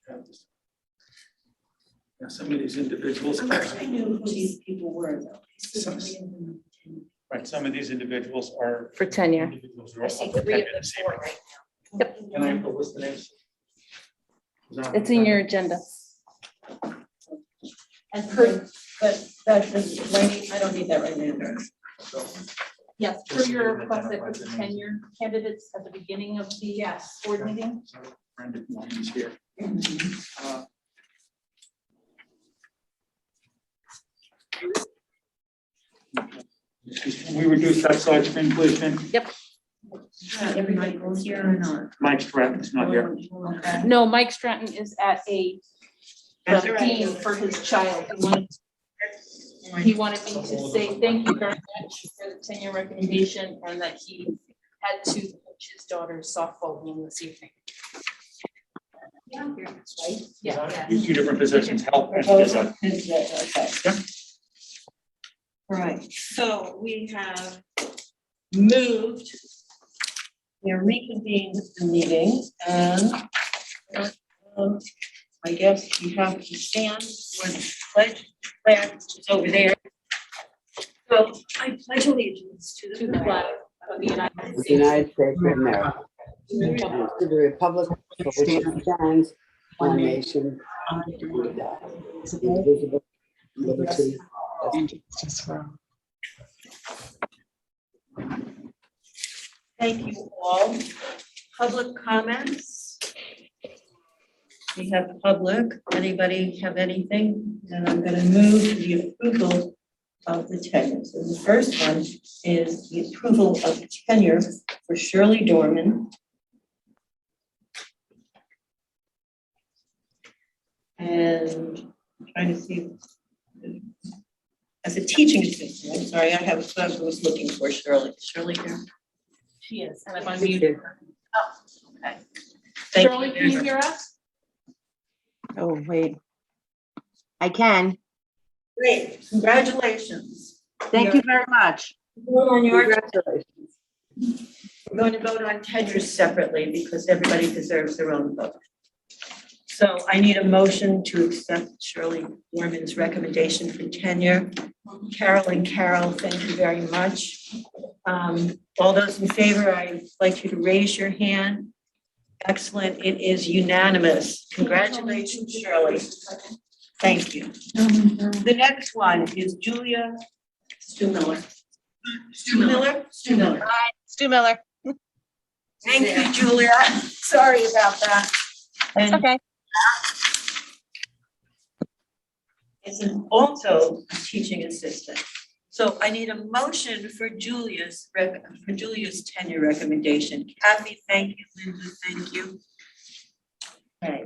Yeah, some of these individuals. I wish I knew who these people were though. Right, some of these individuals are. For tenure. individuals who are I see up for 3 of tenure them this 4 year. right now. Can I have the list of names? It's in your agenda. And per, but that's the lady, I don't need that right now. Yes, per your request, I put the tenure candidates at the beginning of the board meeting. Brenda is here. We reduced that side screen, please, Jim. Everybody goes here or not? Mike Stratton is not here. Okay. No, Mike Stratton is at a That's all right. theme for his child. He wanted me to say thank you very much for the tenure recommendation and that he had to coach his daughter's softball game this evening. Yeah. Two different positions, help and phys ed. Okay. Yeah. All right, so we have moved, we are reconvened the meeting and I guess we have to stand for the pledge, which is over there. So I pledge allegiance to the flag Of the United The States. United States of America, and to the republic for which it stands, one nation, under God, indivisible, liberty, and justice for all. Thank you all. Public comments? We have public. Anybody have anything? Then I'm going to move to the approval of the tenure. So the first one is the approval of tenure for Shirley Dorman. And I'm trying to see. As a teaching assistant, I'm sorry, I was looking for Shirley. Shirley here. She is, and if I'm muted. Oh, okay. Thank Shirley, you can you very hear us? Oh, wait. I can. Great, congratulations. Thank you very much. On your, Congratulations. we're going to vote on tenure separately because everybody deserves their own vote. So I need a motion to accept Shirley Dorman's recommendation for tenure. Carol and Carol, thank you very much. All those in favor, I'd like you to raise your hand. Excellent, it is unanimous. Congratulations, Shirley. Thank you. The next one is Julia Stu Miller. Stu Miller? Stu Miller. Hi, Stu Miller. Thank you, Julia. Sorry about that. It's And okay. is also a teaching assistant. So I need a motion for Julia's tenure recommendation. Kathy, thank you. Linda, thank you. Okay,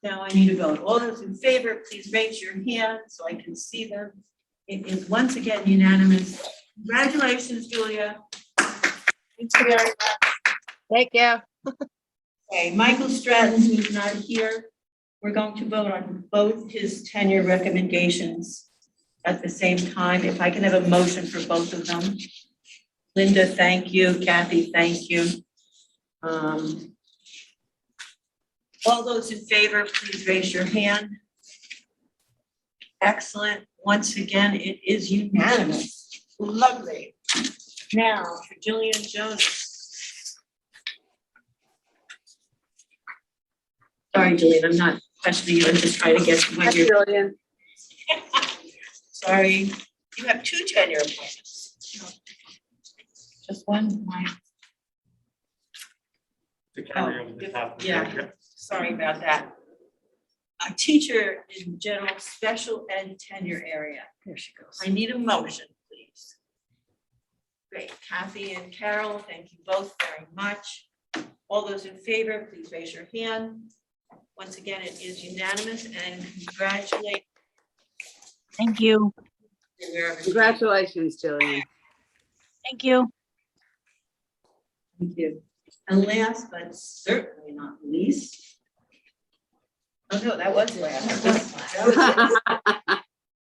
now I need a vote. All those in favor, please raise your hand so I can see them. It is once again unanimous. Congratulations, Julia. Thanks very much. Thank you. Okay, Michael Stratton, who's not here, we're going to vote on both his tenure recommendations at the same time. If I can have a motion for both of them. Linda, thank you. Kathy, thank you. All those in favor, please raise your hand. Excellent. Once again, it is unanimous. Lovely. Now, for Jillian Jonas. Sorry, Jillian, I'm not questioning you. I'm just trying to get to what you're. Brilliant. Sorry, you have 2 tenure appointments. Just one, Mike. To carry over the top. of Yeah. that, Sorry about that. A teacher in general special ed tenure area. There she goes. I need a motion, please. Great, Kathy and Carol, thank you both very much. All those in favor, please raise your hand. Once again, it is unanimous and congratulate. Thank you. Congratulations, Jillian. Thank you. Thank you. And last but certainly not least. Oh no, that was last.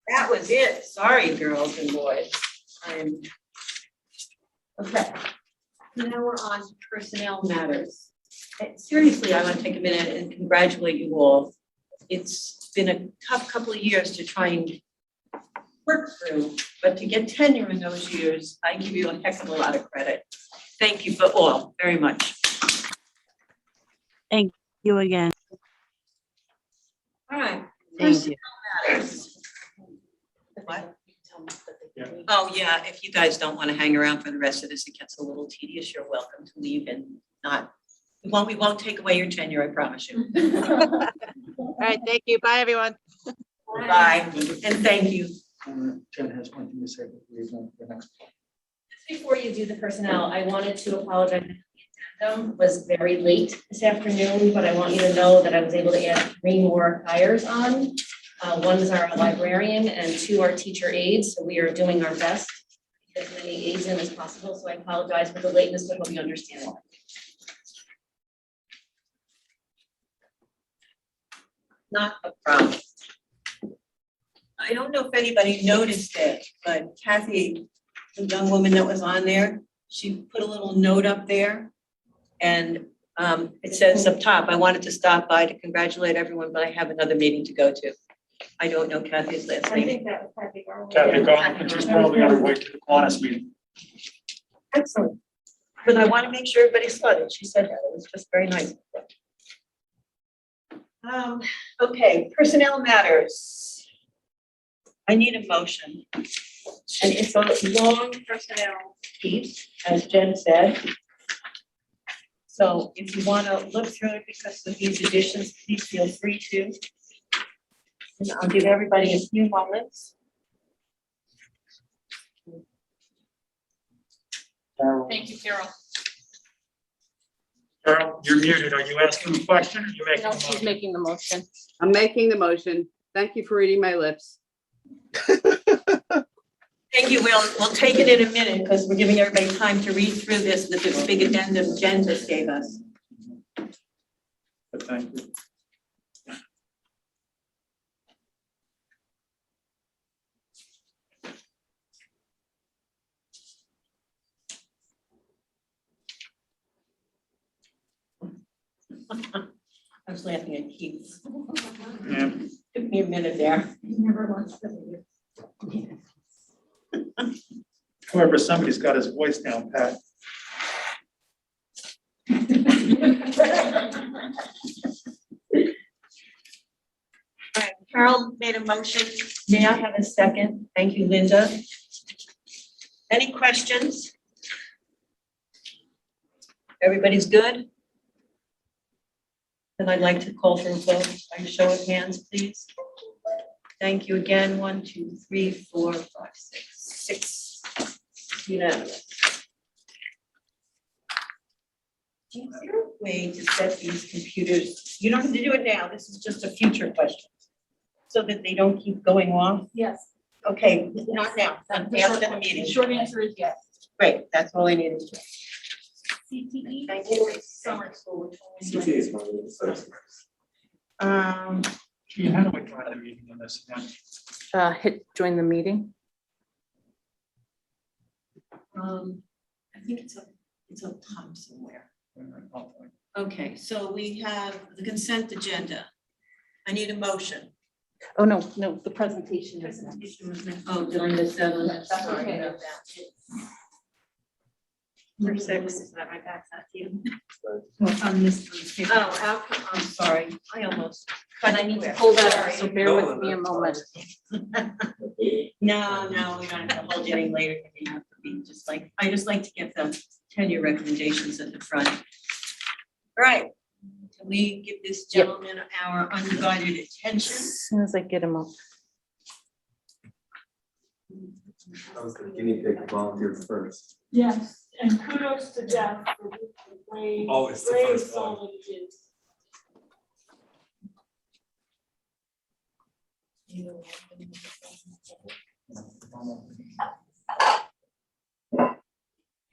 That was it. Sorry, girls and boys. Okay. Now we're on to personnel matters. seriously, I want to take a minute and congratulate you all. It's been a tough couple of years to try and work through, but to get tenure in those years, I give you a heck of a lot of credit. Thank you for all very much. You again. All right. Thank you. Matters. What? Oh, yeah, if you guys don't want to hang around for the rest of this, it gets a little tedious. You're welcome to leave and not, we won't take away your tenure, I promise you. All right, thank you. Bye, everyone. Bye, and thank you. Jen has one thing to say before we go to the next. Before you do the personnel, I wanted to apologize. The addendum was very late this afternoon, but I want you to know that I was able to add 3 more hires on. One is our librarian and 2 are teacher aides. So we are doing our best to get as many aides in as possible. So I apologize for the lateness, but hope you understand. Not a problem. I don't know if anybody noticed it, but Kathy, the young woman that was on there, she put a little note up there. And it says up top, I wanted to stop by to congratulate everyone, but I have another meeting to go to. I don't know Kathy's last I name. think that was Kathy Garland. Kathy Garland, and she's probably on her way to the Kiwanis meeting. Excellent. But I want to make sure everybody saw it. She said that. It was just very nice. Okay, personnel matters. I need a motion. And it's a long personnel piece, as Jen said. So if you want to look through it because of these additions, please feel free to. And I'll give everybody a few moments. Thank you, Carol. Carol, you're muted. Are you asking a question or you making a No, she's motion? making the motion. I'm making the motion. Thank you for reading my lips. Thank you. We'll take it in a minute because we're giving everybody time to read through this big addendum Jen just gave us. But thank you. I was laughing at Keith. Yeah. Took me a minute there. However, somebody's got his voice down pat. All right, Carol made a motion. May I have a second? Thank you, Linda. Any questions? Everybody's good? Then I'd like to call for a vote by a show of hands, please. Thank you again. 1, 2, 3, 4, 5, 6. 6 unanimous. Is there a way to set these computers? You don't have to do it now. This is just a future question. So that they don't keep going off? Yes. Okay, not now, after the meeting. The short answer is yes. Great, that's all I needed. CTE Thank you. or summer school, which one is Gee, how do I try the meeting on this again? hit join the meeting. I think it's up top somewhere. Okay, so we have the consent agenda. I need a motion. Oh, no, the presentation is next. Oh, during the 7th. That's Sorry okay. about that. Number 6, is that right back to you? On this paper. Oh, I'm sorry. I almost. But I need to pull that up, so bear with me a moment. No, we don't have to hold it any later than we have to be. I just like to get the tenure recommendations at the front. All right. Can we give this gentleman our undivided attention? As soon as I get him up. I was the guinea pig volunteer first. Yes, and kudos to Jeff for the brave, Always the brave first soul one. that he is.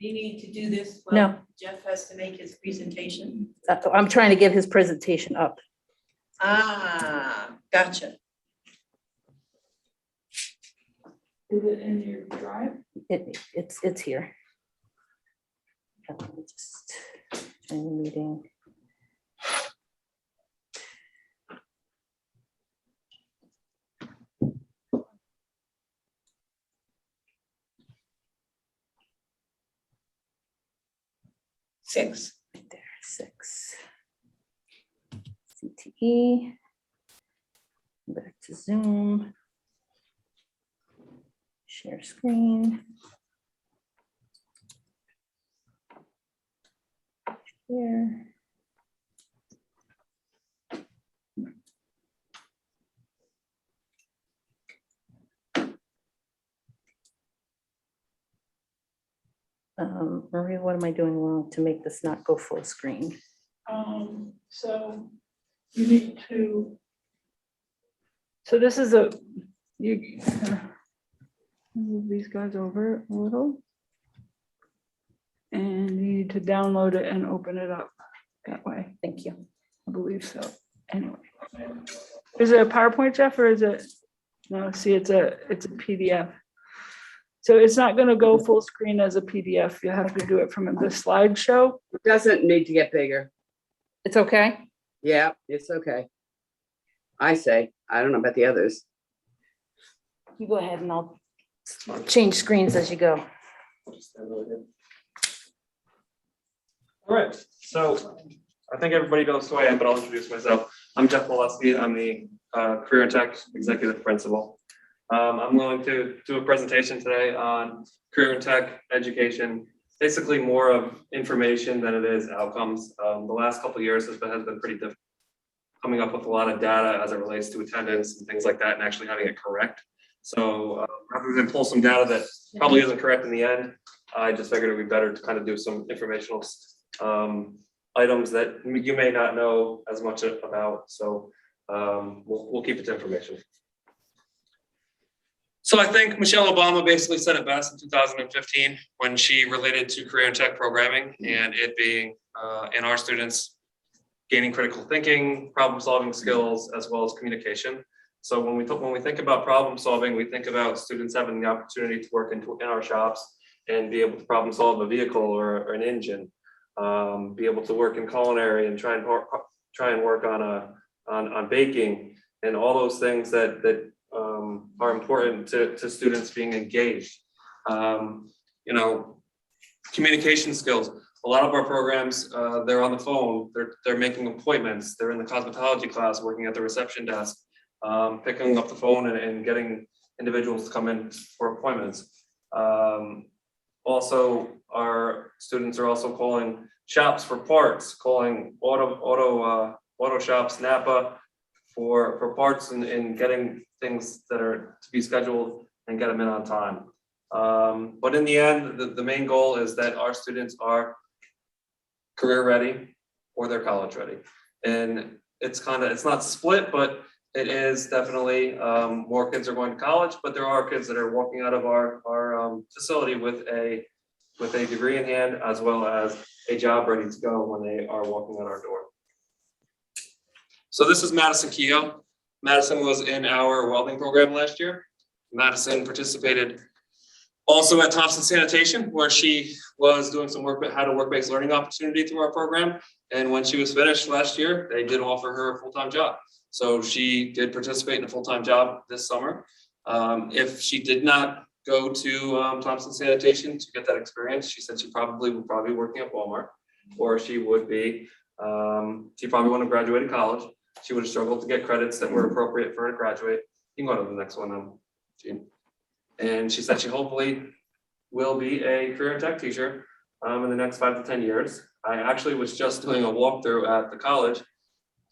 Do you need to do this? No. while Jeff has to make his presentation. I'm trying to get his presentation up. Gotcha. Is it in your drive? It's here. Let me just join the meeting. 6. Right there, 6. CTE. Back to Zoom. Share screen. Share. Maria, what am I doing wrong to make this not go full screen? So you need to. So this is you move these guys over a little. And you need to download it and open it up that way. Thank you. I believe so. Anyway. Is it a PowerPoint, Jeff, or is it? No, see, it's a PDF. So it's not gonna go full screen as a PDF. You have to do it from the slideshow. It doesn't need to get bigger. It's okay? Yeah, it's okay. I say, I don't know about the others. You go ahead and I'll change screens as you go. All right, so I think everybody knows who I am, but I'll introduce myself. I'm Jeff Molesky. I'm the Career and Tech Executive Principal. I'm going to do a presentation today on career and tech education, basically more of information than it is outcomes. The last couple of years has been pretty difficult coming up with a lot of data as it relates to attendance and things like that and actually having it correct. So rather than pull some data that probably isn't correct in the end, I just figured it would be better to kind of do some informational items that you may not know as much about. So we'll keep it to information. So I think Michelle Obama basically said it best in 2015 when she related to career and tech programming and it being in our students gaining critical thinking, problem solving skills, as well as communication. So when we think about problem solving, we think about students having the opportunity to work in our shops and be able to problem solve a vehicle or an engine, be able to work in culinary and try and work on baking and all those things that are important to students being engaged. Communication skills. A lot of our programs, they're on the phone, they're making appointments, they're in the cosmetology class, working at the reception desk, picking up the phone and getting individuals to come in for appointments. Also, our students are also calling shops for parts, calling auto shops, Napa, for parts and getting things that are to be scheduled and get them in on time. But in the end, the main goal is that our students are career ready or they're college ready. And it's not split, but it is definitely more kids are going to college, but there are kids that are walking out of our facility with a degree in hand, as well as a job ready to go when they are walking out our door. So this is Madison Keough. Madison was in our welding program last year. Madison participated also at Thompson Sanitation, where she was doing some work, had a work-based learning opportunity through our program. And when she was finished last year, they did offer her a full-time job. So she did participate in a full-time job this summer. If she did not go to Thompson Sanitation to get that experience, she said she probably would be working at Walmart, or she would be, she probably wouldn't have graduated college. She would have struggled to get credits that were appropriate for her to graduate. You can go to the next one, Jean. And she said she hopefully will be a career and tech teacher in the next 5 to 10 years. I actually was just doing a walkthrough at the college,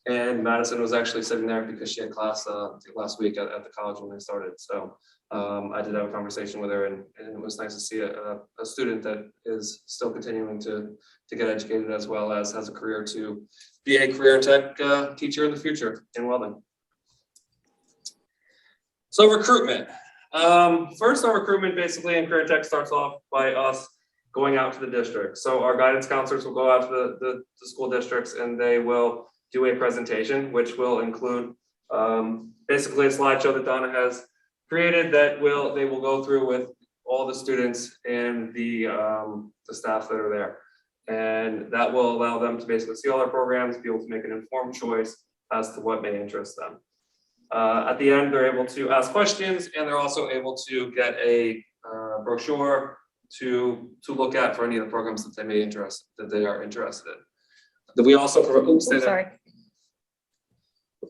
and Madison was actually sitting there because she had class last week at the college when they started. So I did have a conversation with her, and it was nice to see a student that is still continuing to get educated, as well as has a career to be a career and tech teacher in the future in welding. So recruitment. First, our recruitment basically in career tech starts off by us going out to the district. So our guidance counselors will go out to the school districts, and they will do a presentation, which will include basically a slideshow that Donna has created that they will go through with all the students and the staff that are there. And that will allow them to basically see all our programs, be able to make an informed choice as to what may interest them. At the end, they're able to ask questions, and they're also able to get a brochure to look at for any of the programs that they are interested in. Then we also provide, oops, say that. Sorry.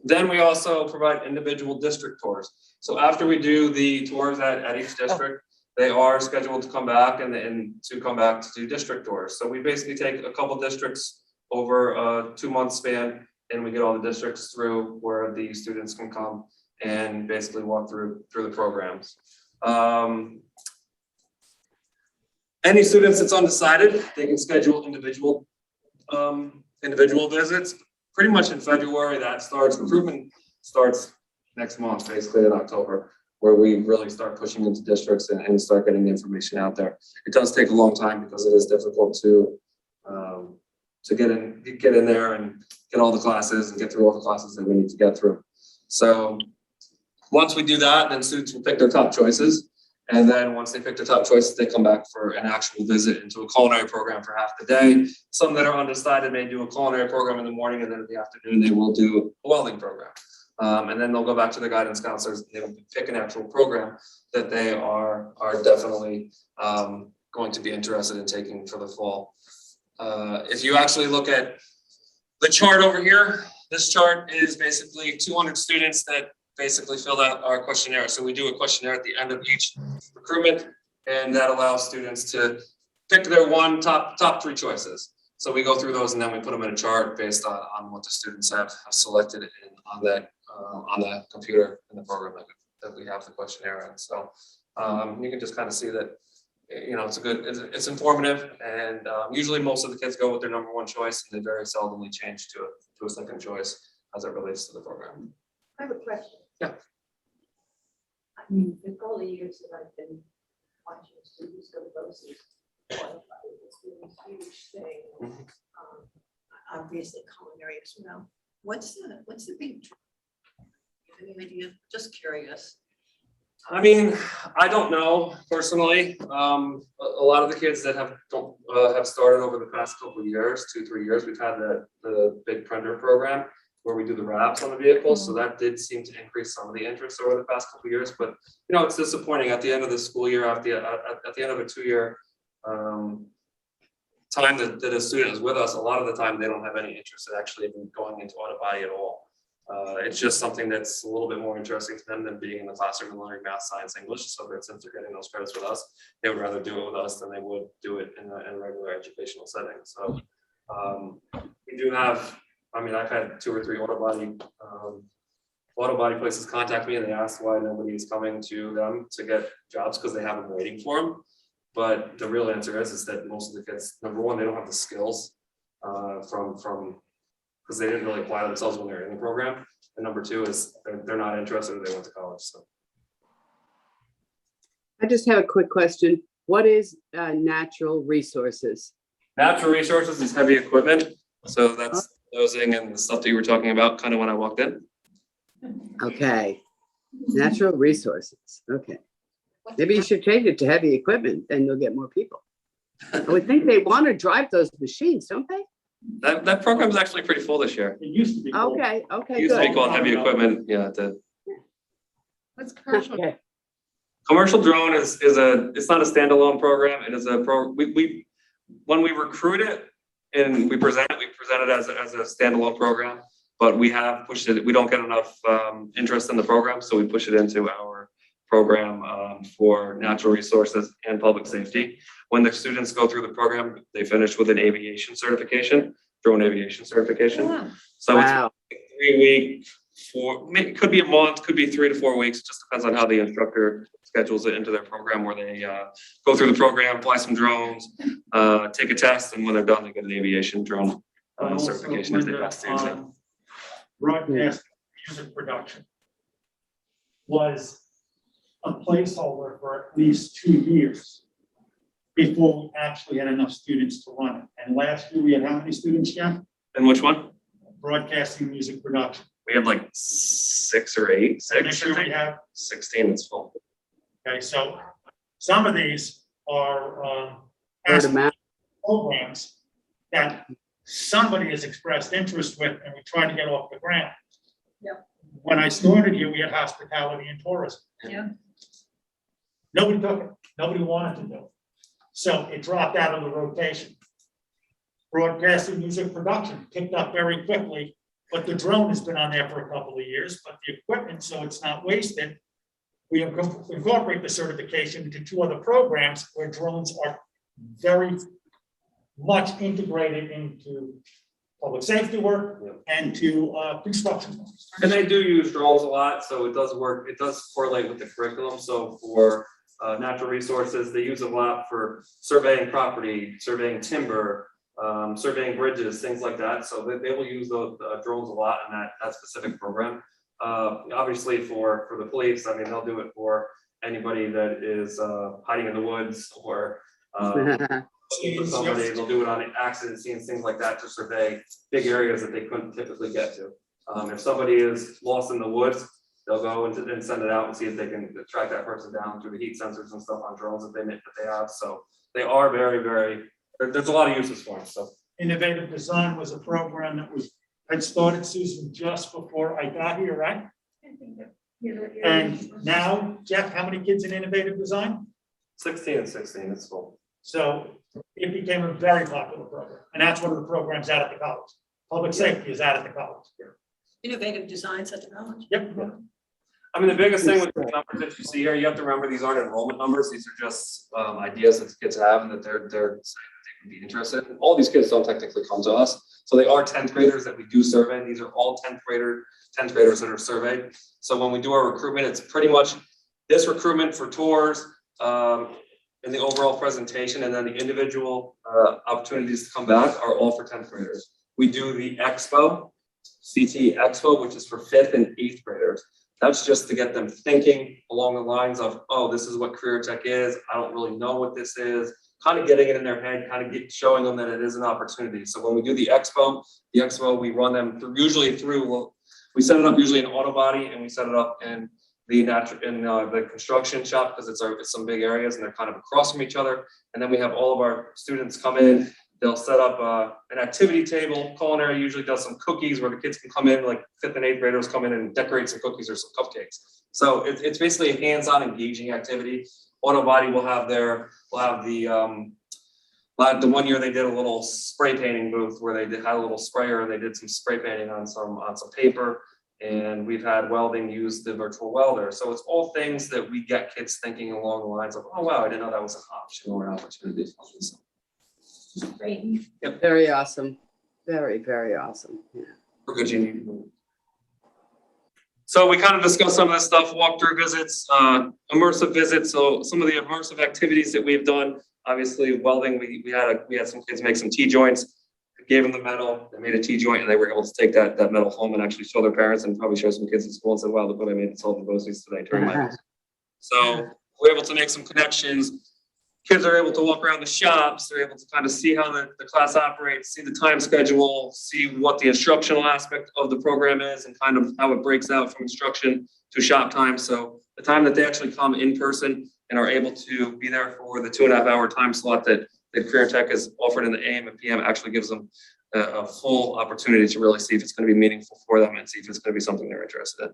Then we also provide individual district tours. So after we do the tours at each district, they are scheduled to come back and to come back to do district tours. So we basically take a couple districts over a 2-month span, and we get all the districts through where the students can come and basically walk through the programs. Any students that's undecided, they can schedule individual visits. Pretty much in February, that starts. Recruitment starts next month, basically in October, where we really start pushing into districts and start getting the information out there. It does take a long time because it is difficult to get in there and get all the classes and get through all the classes that we need to get through. So once we do that, then students will pick their top choices. And then once they pick their top choices, they come back for an actual visit into a culinary program for half the day. Some that are undecided may do a culinary program in the morning, and then in the afternoon, they will do a welding program. And then they'll go back to the guidance counselors and they will pick an actual program that they are definitely going to be interested in taking for the fall. If you actually look at the chart over here, this chart is basically 200 students that basically filled out our questionnaire. So we do a questionnaire at the end of each recruitment, and that allows students to pick their top 3 choices. So we go through those and then we put them in a chart based on what the students have selected on that computer in the program that we have the questionnaire in. So you can just kind of see that, you know, it's informative, and usually most of the kids go with their number 1 choice, and they very seldomly change to a second choice as it relates to the program. I have a question. Yeah. I mean, in all the years that I've been watching students go to those, it's been a huge thing. Obviously culinary as well. What's the big draw? You have any idea? Just curious. I mean, I don't know personally. A lot of the kids that have started over the past couple of years, 2-3 years, we've had the big printer program where we do the wraps on the vehicles. So that did seem to increase some of the interest over the past couple of years. But you know, it's disappointing at the end of the school year, at the end of a 2-year time that a student is with us. A lot of the time they don't have any interest in actually even going into auto body at all. It's just something that's a little bit more interesting to them than being in the classroom and learning math, science, English. So that since they're getting those credits with us, they would rather do it with us than they would do it in a regular educational setting. So we do have, I mean, I've had 2 or 3 auto body places contact me, and they ask why nobody is coming to them to get jobs because they have them waiting for them. But the real answer is that most of the kids, number 1, they don't have the skills from because they didn't really apply themselves when they were in the program. And number 2 is they're not interested or they went to college. So I just have a quick question. What is natural resources? natural resources is heavy equipment. So that's dosing and the stuff that you were talking about kind of when I walked in. Okay. Natural resources. Okay. Maybe you should change it to heavy equipment, then you'll get more people. I would think they want to drive those machines, don't they? That program is actually pretty full this year. It used to be. called- Okay, It okay, used to be good. called heavy equipment. Yeah, What's commercial? Okay. commercial drone is it's not a standalone program. It is when we recruit it and we present it as a standalone program, but we have pushed it. We don't get enough interest in the program, so we push it into our program for natural resources and public safety. When the students go through the program, they finish with an aviation certification, drone aviation certification. Wow. So Wow. it's 3-week, it could be a month, could be 3 to 4 weeks. It just depends on how the instructor schedules it into their program, where they go through the program, fly some drones, take a test, and when they're done, they get an aviation drone Also, certification if they Linda, pass the exam. Broadcast music production was a placeholder for at least 2 years before we actually had enough students to run it. And last year we had how many students, Jeff? And which one? Broadcasting music production. We have like 6 or 8. And 6, this I year we think. have, 16 is full. okay, so some of these are Word of mouth. programs that somebody has expressed interest with, and we try to get off the ground. Yep. When I started here, we had hospitality and tourism. Yeah. Nobody took it. Nobody wanted to do it. So it dropped out of the rotation. Broadcasting music production picked up very quickly, but the drone has been on there for a couple of years, but the equipment, so it's not wasted. We incorporate the certification into 2 other programs where drones are very much integrated into public safety work and to construction. And they do use drones a lot, so it does work, it does correlate with the curriculum. So for natural resources, they use it a lot for surveying property, surveying timber, surveying bridges, things like that. So they will use those drones a lot in that specific program. Obviously for the police, I mean, they'll do it for anybody that is hiding in the woods or for somebody, they'll do it on accident scenes, things like that, to survey big areas that they couldn't typically get to. If somebody is lost in the woods, they'll go and send it out and see if they can track that person down through the heat sensors and stuff on drones that they have. So they are very, very, there's a lot of uses for them. So Innovative Design was a program that had started, Susan, just before I got here, right? And now, Jeff, how many kids in Innovative Design? 16 and 16, it's cool. So it became a very popular program, and that's one of the programs out at the college. Public safety is out at the college. Innovative designs at the college. Yep. I mean, the biggest thing with the numbers that you see here, you have to remember these aren't enrollment numbers. These are just ideas that the kids have and that they're saying that they would be interested in. All these kids don't technically come to us. So they are 10th graders that we do survey. These are all 10th graders that are surveyed. So when we do our recruitment, it's pretty much this recruitment for tours, and the overall presentation, and then the individual opportunities to come back are all for 10th graders. We do the Expo, Cte Expo, which is for 5th and 8th graders. That's just to get them thinking along the lines of, oh, this is what career tech is. I don't really know what this is. Kind of getting it in their head, kind of showing them that it is an opportunity. So when we do the Expo, we run them through, we set it up usually in auto body, and we set it up in the construction shop, because it's some big areas and they're kind of across from each other. And then we have all of our students come in, they'll set up an activity table. Culinary usually does some cookies where the kids can come in, like 5th and 8th graders come in and decorate some cookies or some cupcakes. So it's basically a hands-on engaging activity. Auto body will have the one year they did a little spray painting booth where they had a little sprayer and they did some spray painting on some paper. And we've had welding use the virtual welder. So it's all things that we get kids thinking along the lines of, oh, wow, I didn't know that was an option or an opportunity. Great. Yep. Very awesome. Very, very awesome. Yeah. For good, Jeannie. So we kind of discussed some of this stuff, walkthrough visits, immersive visits. So some of the immersive activities that we've done, obviously welding, we had some kids make some T-joints. Gave them the metal, they made a T-joint, and they were able to take that metal home and actually show their parents and probably show some kids at school and say, wow, look what I made this whole BOCES today during my house. So we're able to make some connections. Kids are able to walk around the shops. They're able to kind of see how the class operates, see the time schedule, see what the instructional aspect of the program is, and kind of how it breaks out from instruction to shop time. So the time that they actually come in person and are able to be there for the 2.5-hour time slot that Career Tech is offered in the AM and PM actually gives them a full opportunity to really see if it's going to be meaningful for them and see if it's going to be something they're interested in.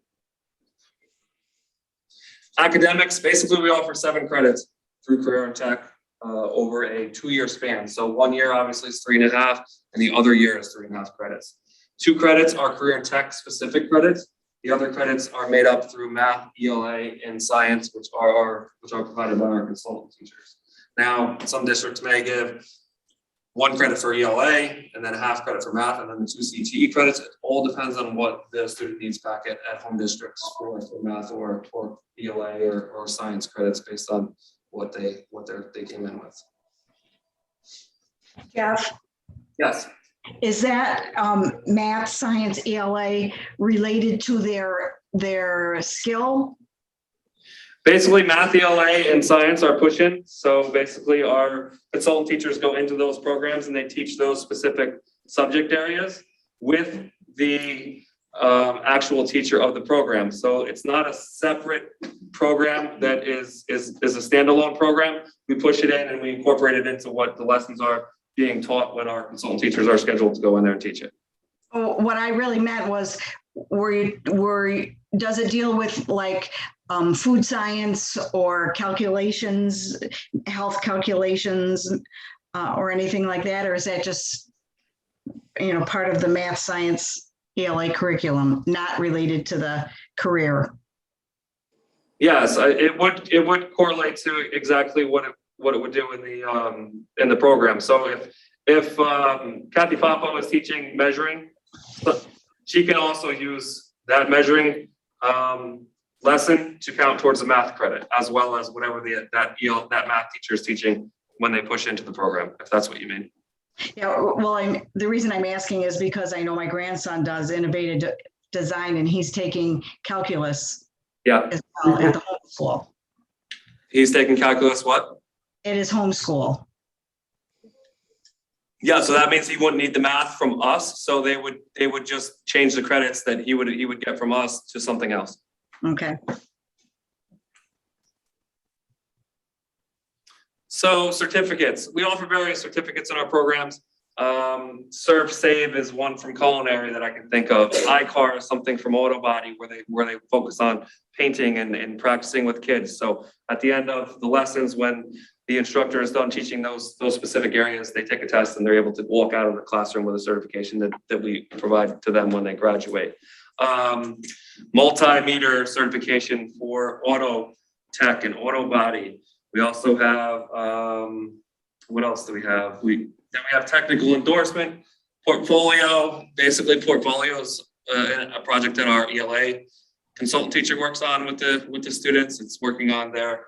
Academics, basically we offer 7 credits through Career and Tech over a 2-year span. So 1 year obviously is 3.5, and the other year is 3.5 credits. 2 credits are Career and Tech specific credits. The other credits are made up through math, ELA, and science, which are provided by our consultant teachers. Now, some districts may give 1 credit for ELA and then a half credit for math and then the 2 CTE credits. It all depends on what the student needs back at home districts for math or ELA or science credits based on what they came in with. Jeff, Yes. is that math, science, ELA related to their skill? Basically, math, ELA, and science are push-in. So basically, our consultant teachers go into those programs and they teach those specific subject areas with the actual teacher of the program. So it's not a separate program that is a standalone program. We push it in and we incorporate it into what the lessons are being taught when our consultant teachers are scheduled to go in there and teach it. Oh, what I really meant was, does it deal with like food science or calculations, health calculations, or anything like that? Or is that just, part of the math science ELA curriculum, not related to the career? Yes, it would correlate to exactly what it would do in the program. So if Kathy Papo is teaching measuring, she can also use that measuring lesson to count towards the math credit, as well as whatever that math teacher is teaching when they push into the program, if that's what you mean. Yeah, well, the reason I'm asking is because I know my grandson does innovative design, and he's taking calculus. Yeah. As well at the homeschool. He's taking calculus what? It is homeschool. Yeah, so that means he wouldn't need the math from us. So they would just change the credits that he would get from us to something else. Okay. So certificates, we offer various certificates in our programs. Serve Save is one from culinary that I can think of. iCar is something from auto body where they focus on painting and practicing with kids. So at the end of the lessons, when the instructor is done teaching those specific areas, they take a test and they're able to walk out of the classroom with a certification that we provide to them when they graduate. Multimeter certification for auto tech and auto body. We also have, what else do we have? Then we have technical endorsement, portfolio. Basically, portfolios a project that our ELA consultant teacher works on with the students. It's working on their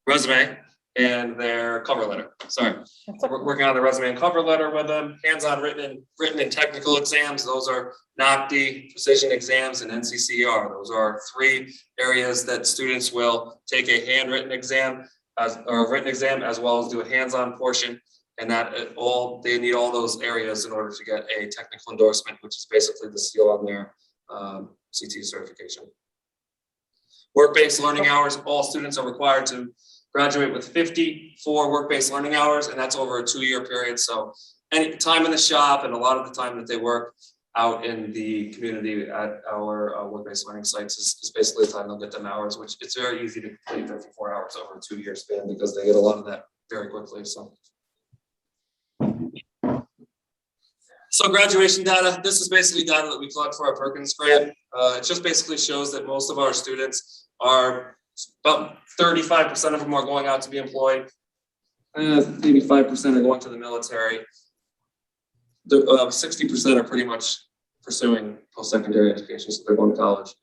resume and their cover letter. Sorry, we're working on the resume and cover letter with them. Hands-on written and technical exams. Those are NOCD, precision exams, and NCCER. Those are 3 areas that students will take a handwritten exam or a written exam, as well as do a hands-on portion. And they need all those areas in order to get a technical endorsement, which is basically the seal on their CT certification. Work-based learning hours. All students are required to graduate with 54 work-based learning hours, and that's over a 2-year period. So any time in the shop and a lot of the time that they work out in the community at our work-based learning sites is basically the time they'll get them hours, which it's very easy to complete 54 hours over a 2-year span because they get a lot of that very quickly. So graduation data, this is basically data that we collect for our Perkins grant. It just basically shows that most of our students are, about 35% of them are going out to be employed. Maybe 5% are going to the military. 60% are pretty much pursuing post-secondary education, so they're going to college.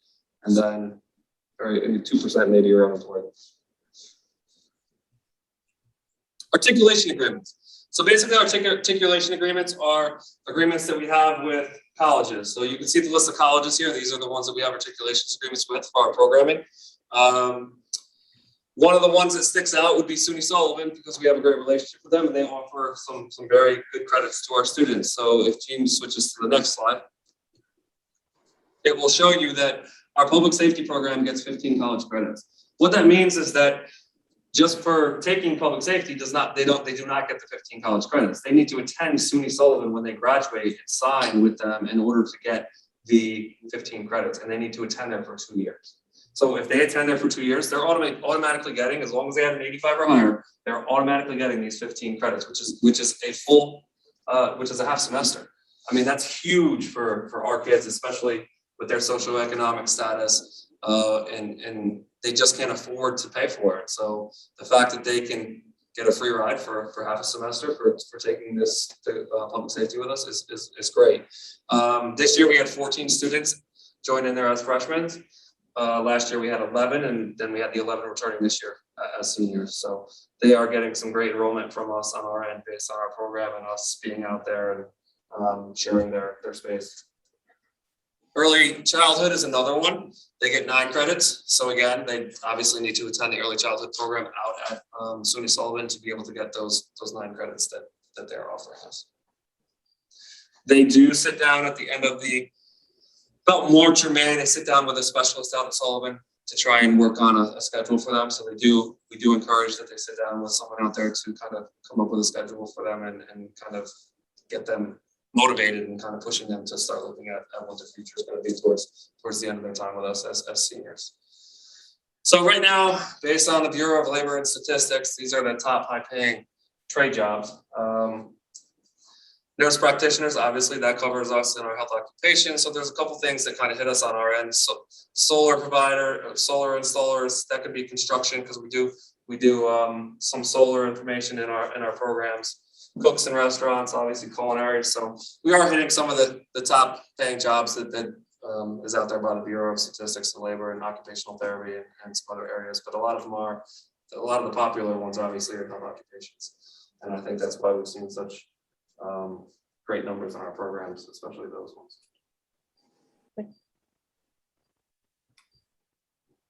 And then 2% maybe are unemployed. Articulation agreements. So basically, articulation agreements are agreements that we have with colleges. So you can see the list of colleges here. These are the ones that we have articulation agreements with for our programming. One of the ones that sticks out would be SUNY Sullivan, because we have a great relationship with them and they offer some very good credits to our students. So if Jean switches to the next slide, it will show you that our public safety program gets 15 college credits. What that means is that just for taking public safety they do not get the 15 college credits. They need to attend SUNY Sullivan when they graduate and sign with them in order to get the 15 credits, and they need to attend there for 2 years. So if they attend there for 2 years, they're automatically getting, as long as they have an 85 or higher, they're automatically getting these 15 credits, which is a full, which is a half semester. I mean, that's huge for our kids, especially with their socioeconomic status, and they just can't afford to pay for it. So the fact that they can get a free ride for half a semester for taking this public safety with us is great. This year we had 14 students join in there as freshmen. Last year we had 11, and then we had the 11 returning this year as seniors. So they are getting some great enrollment from us on our end based on our program and us being out there and sharing their space. Early childhood is another one. They get 9 credits. So again, they obviously need to attend the early childhood program out at SUNY Sullivan to be able to get those 9 credits that they're offering us. They do sit down at the end of about March or May, they sit down with a specialist out at Sullivan to try and work on a schedule for them. So we do encourage that they sit down with someone out there to kind of come up with a schedule for them and kind of get them motivated and kind of pushing them to start looking at what their future is going to be towards the end of their time with us as seniors. So right now, based on the Bureau of Labor and Statistics, these are the top high-paying trade jobs. Nurse practitioners, obviously, that covers us in our health occupation. So there's a couple things that kind of hit us on our end. So solar provider, solar installers, that could be construction because we do some solar information in our programs. Cooks and restaurants, obviously culinary. So we are hitting some of the top paying jobs that is out there by the Bureau of Statistics and Labor and Occupational Therapy and some other areas. But a lot of the popular ones obviously are health occupations. And I think that's why we've seen such great numbers in our programs, especially those ones.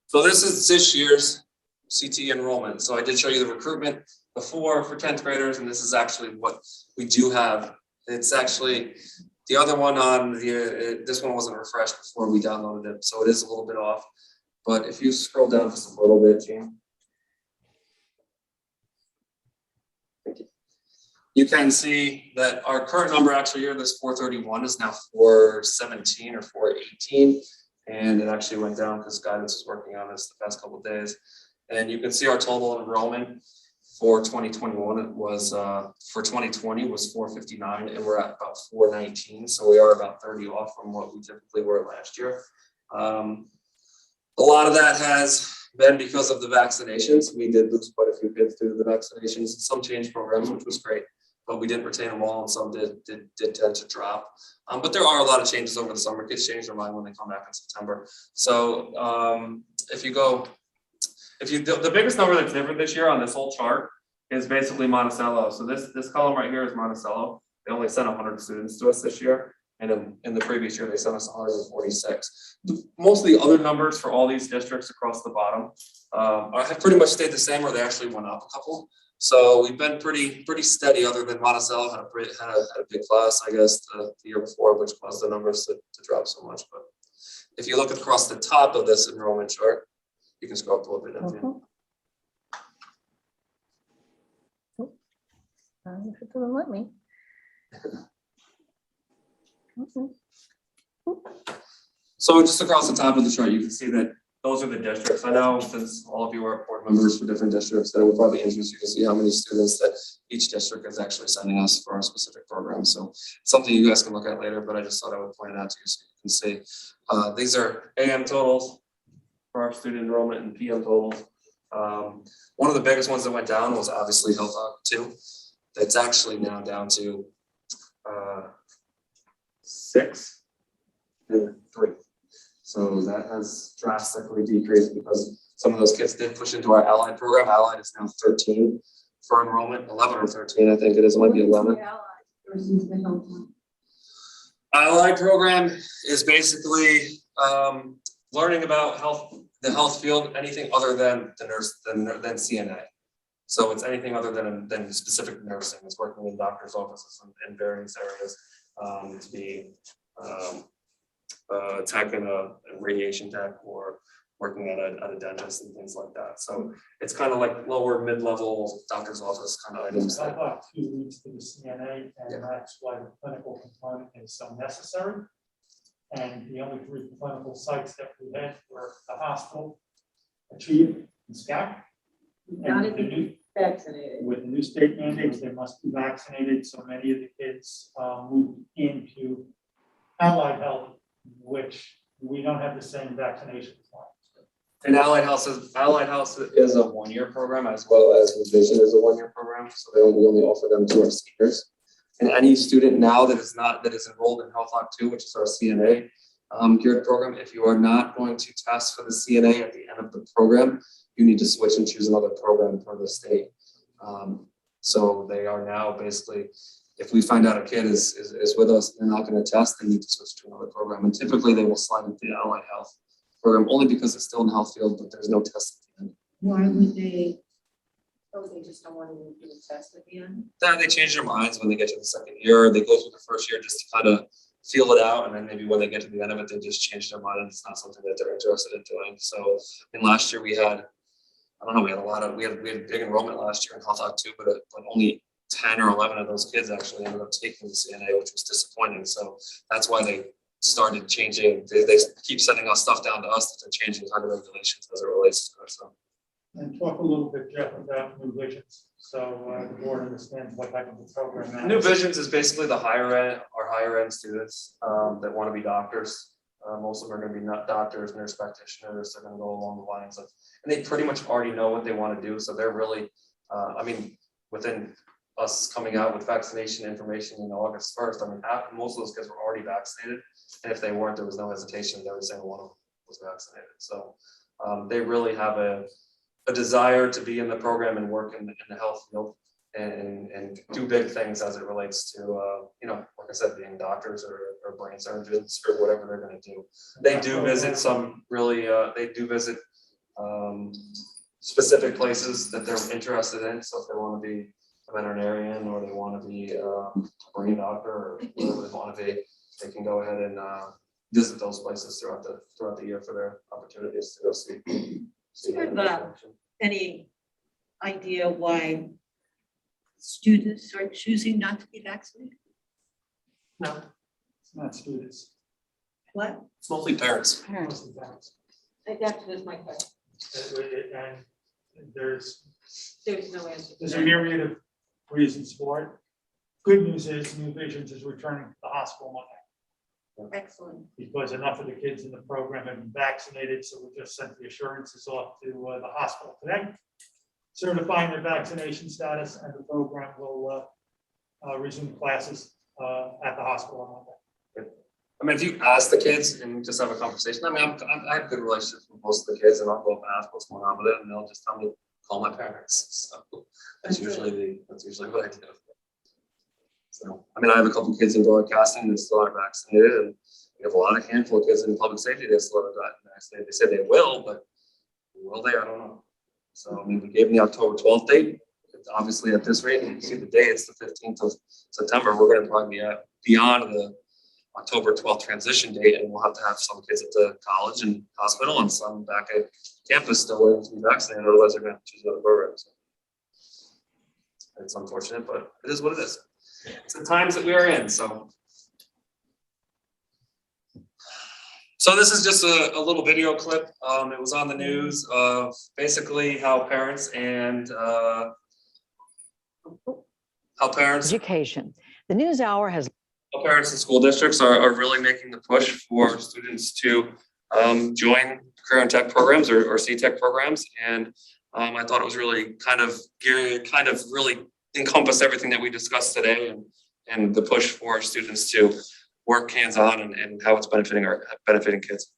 So this is this year's Cte enrollment. So I did show you the recruitment before for 10th graders, and this is actually what we do have. It's actually the other one on this one wasn't refreshed before we downloaded it, so it is a little bit off. But if you scroll down just a little bit, Gene. You can see that our current number actually here, this 431 is now 417 or 418. And it actually went down because guidance was working on this the past couple of days. And you can see our total enrollment for 2021 was for 2020 was 459, and we're at about 419. So we are about 30 off from what we typically were last year. A lot of that has been because of the vaccinations. We did lose quite a few kids due to the vaccinations. Some change programs, which was great, but we didn't retain them all, and some did tend to drop. But there are a lot of changes over the summer. Kids change their mind when they come back in September. So the biggest number that's different this year on this whole chart is basically Monticello. So this column right here is Monticello. They only sent 100 students to us this year. And in the previous year, they sent us 146. Most of the other numbers for all these districts across the bottom have pretty much stayed the same, or they actually went up a couple. So we've been pretty steady, other than Monticello had a big class, I guess, the year before, which caused the numbers to drop so much. But if you look across the top of this enrollment chart, you can scroll up a little bit. If it doesn't let me. So just across the top of the chart, you can see that those are the districts. I know since all of you are board members for different districts, that it would probably interest you to see how many students that each district is actually sending us for our specific program. So something you guys can look at later, but I just thought I would point it out to you so you can see. These are AM totals for our student enrollment and PM totals. One of the biggest ones that went down was obviously Health Doc 2. That's actually now down to 6 and 3. So that has drastically decreased because some of those kids did push into our Allied program. Allied is now 13 for enrollment, 11 or 13, I think it is. It might be 11. Allied program is basically learning about the health field, anything other than the nurse, than CNA. So it's anything other than specific nursing. It's working in doctor's offices in various areas to be tech in a radiation tech, or working at a dentist and things like that. So it's kind of like lower mid-level doctor's office kind of items. I thought 2 weeks to the CNA, and that's why the clinical component is so necessary. And the only 3 clinical sites that we had were the hospital, Achieve, and Scallop. Gotta be vaccinated. With the new state mandates, they must be vaccinated. So many of the kids moved into Allied Health, which we don't have the same vaccination requirements. And Allied Health is a 1-year program, as well as Vision is a 1-year program. So we only offer them to our seniors. And any student now that is enrolled in Health Lock 2, which is our CNA geared program, if you are not going to test for the CNA at the end of the program, you need to switch and choose another program for the state. So they are now basically, if we find out a kid is with us and they're not going to test, they need to switch to another program. And typically they will slide into the Allied Health program only because it's still in the health field, but there's no test at the end. Why would they? Oh, they just don't want to do the test at the end? They change their minds when they get to the second year. They go through the first year just to kind of feel it out, and then maybe when they get to the end of it, they just change their mind and it's not something that they're interested in doing. So, last year we had, we had big enrollment last year in Health Doc 2, but only 10 or 11 of those kids actually ended up taking the CNA, which was disappointing. So that's why they started changing. They keep sending us stuff down to us that they're changing kind of regulations as it relates to it. So. And talk a little bit, Jeff, about New Visions, so the board understands what type of a program that New is. Visions is basically the higher end students that want to be doctors. Most of them are going to be not doctors, nurse practitioners. They're going to go along the lines of, and they pretty much already know what they want to do. So they're really, I mean, within us coming out with vaccination information in August 1st, I mean, most of those kids were already vaccinated. And if they weren't, there was no hesitation. Every single one of them was vaccinated. So they really have a desire to be in the program and work in the health field and do big things as it relates to, you know, like I said, being doctors or brain surgeons or whatever they're going to do. They do visit some really, they do visit specific places that they're interested in. So if they want to be a veterinarian or they want to be a brain doctor or whatever they want to be, they can go ahead and visit those places throughout the year for their opportunities to go see. Any idea why students are choosing not to be vaccinated? No, it's not students. What? It's mostly parents. Mostly parents. That was my question. And there's There's no answer. a myriad of reasons for it. Good news is New Visions is returning to the hospital Monday, Excellent. because enough of the kids in the program have been vaccinated, so we just sent the assurances off to the hospital today, certifying their vaccination status, and the program will resume classes at the hospital on Monday. I mean, if you ask the kids and just have a conversation, I mean, I have good relationships with most of the kids, and I'll go up and ask what's going on with it, and they'll just tell me, call my parents. So that's usually what I do. So, I mean, I have a couple kids in broadcasting that still aren't vaccinated, and we have a handful of kids in public safety that still haven't gotten vaccinated. They said they will, but will they? I don't know. So, I mean, we gave them the October 12th date. It's obviously at this rate, and you see the day, it's the 15th of September. We're going to probably be beyond the October 12th transition date, and we'll have to have some kids at the college and hospital and some back at campus still waiting to be vaccinated. Otherwise, they're going to choose other programs. It's unfortunate, but it is what it is. It's the times that we are in. So this is just a little video clip. It was on the news of basically how parents and education. The news hour has parents and school districts are really making the push for students to join career and tech programs or CTech programs. And I thought it was really kind of really encompass everything that we discussed today and the push for students to work hands-on and how it's benefiting kids.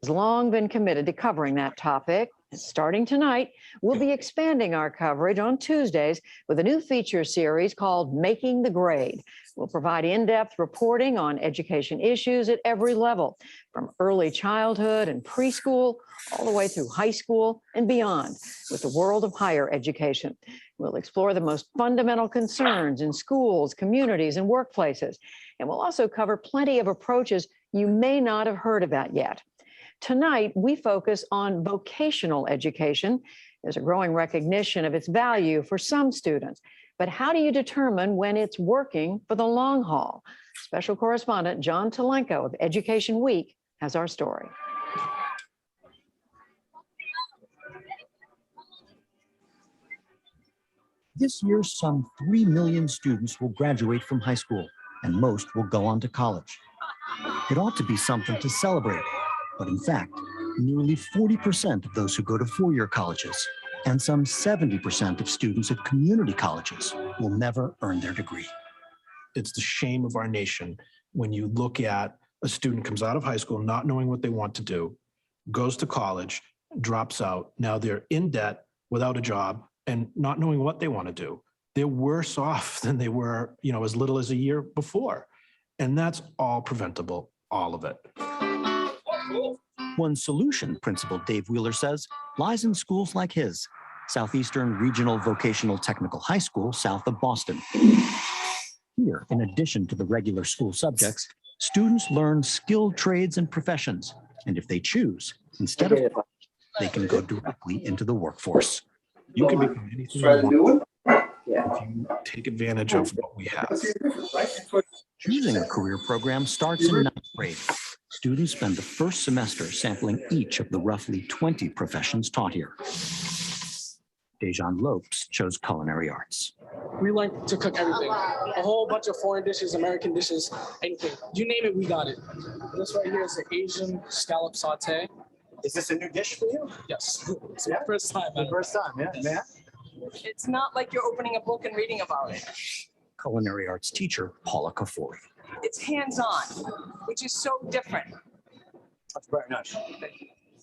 has long been committed to covering that topic. Starting tonight, we'll be expanding our coverage on Tuesdays with a new feature series called Making the Grade. We'll provide in-depth reporting on education issues at every level, from early childhood and preschool all the way through high school and beyond, with the world of higher education. We'll explore the most fundamental concerns in schools, communities, and workplaces. And we'll also cover plenty of approaches you may not have heard about yet. Tonight, we focus on vocational education. There's a growing recognition of its value for some students. But how do you determine when it's working for the long haul? Special correspondent John Telenko of Education Week has our story. This year, some 3 million students will graduate from high school, and most will go on to college. It ought to be something to celebrate. But in fact, nearly 40% of those who go to four-year colleges and some 70% of students at community colleges will never earn their degree. It's the shame of our nation when you look at a student comes out of high school not knowing what they want to do, goes to college, drops out. Now they're in debt, without a job, and not knowing what they want to do. They're worse off than they were, as little as a year before. And that's all preventable, all of it. One solution, Principal Dave Wheeler says, lies in schools like his, Southeastern Regional Vocational Technical High School, south of Boston. Here, in addition to the regular school subjects, students learn skilled trades and professions. And if they choose, instead of college, they can go directly into the workforce. You can become anything you want. if you take advantage of what we have. Choosing a career program starts in ninth grade. Students spend the first semester sampling each of the roughly 20 professions taught here. Dejan Lopes chose culinary arts. We like to cook everything. A whole bunch of foreign dishes, American dishes, anything. You name it, we got it. This right here is the Asian scallop saute. Is this a new dish for you? Yes. It's my first time. The first time, yeah. It's not like you're opening a book and reading about it. Culinary arts teacher Paula Kafori. It's hands-on, which is so different. That's very nice.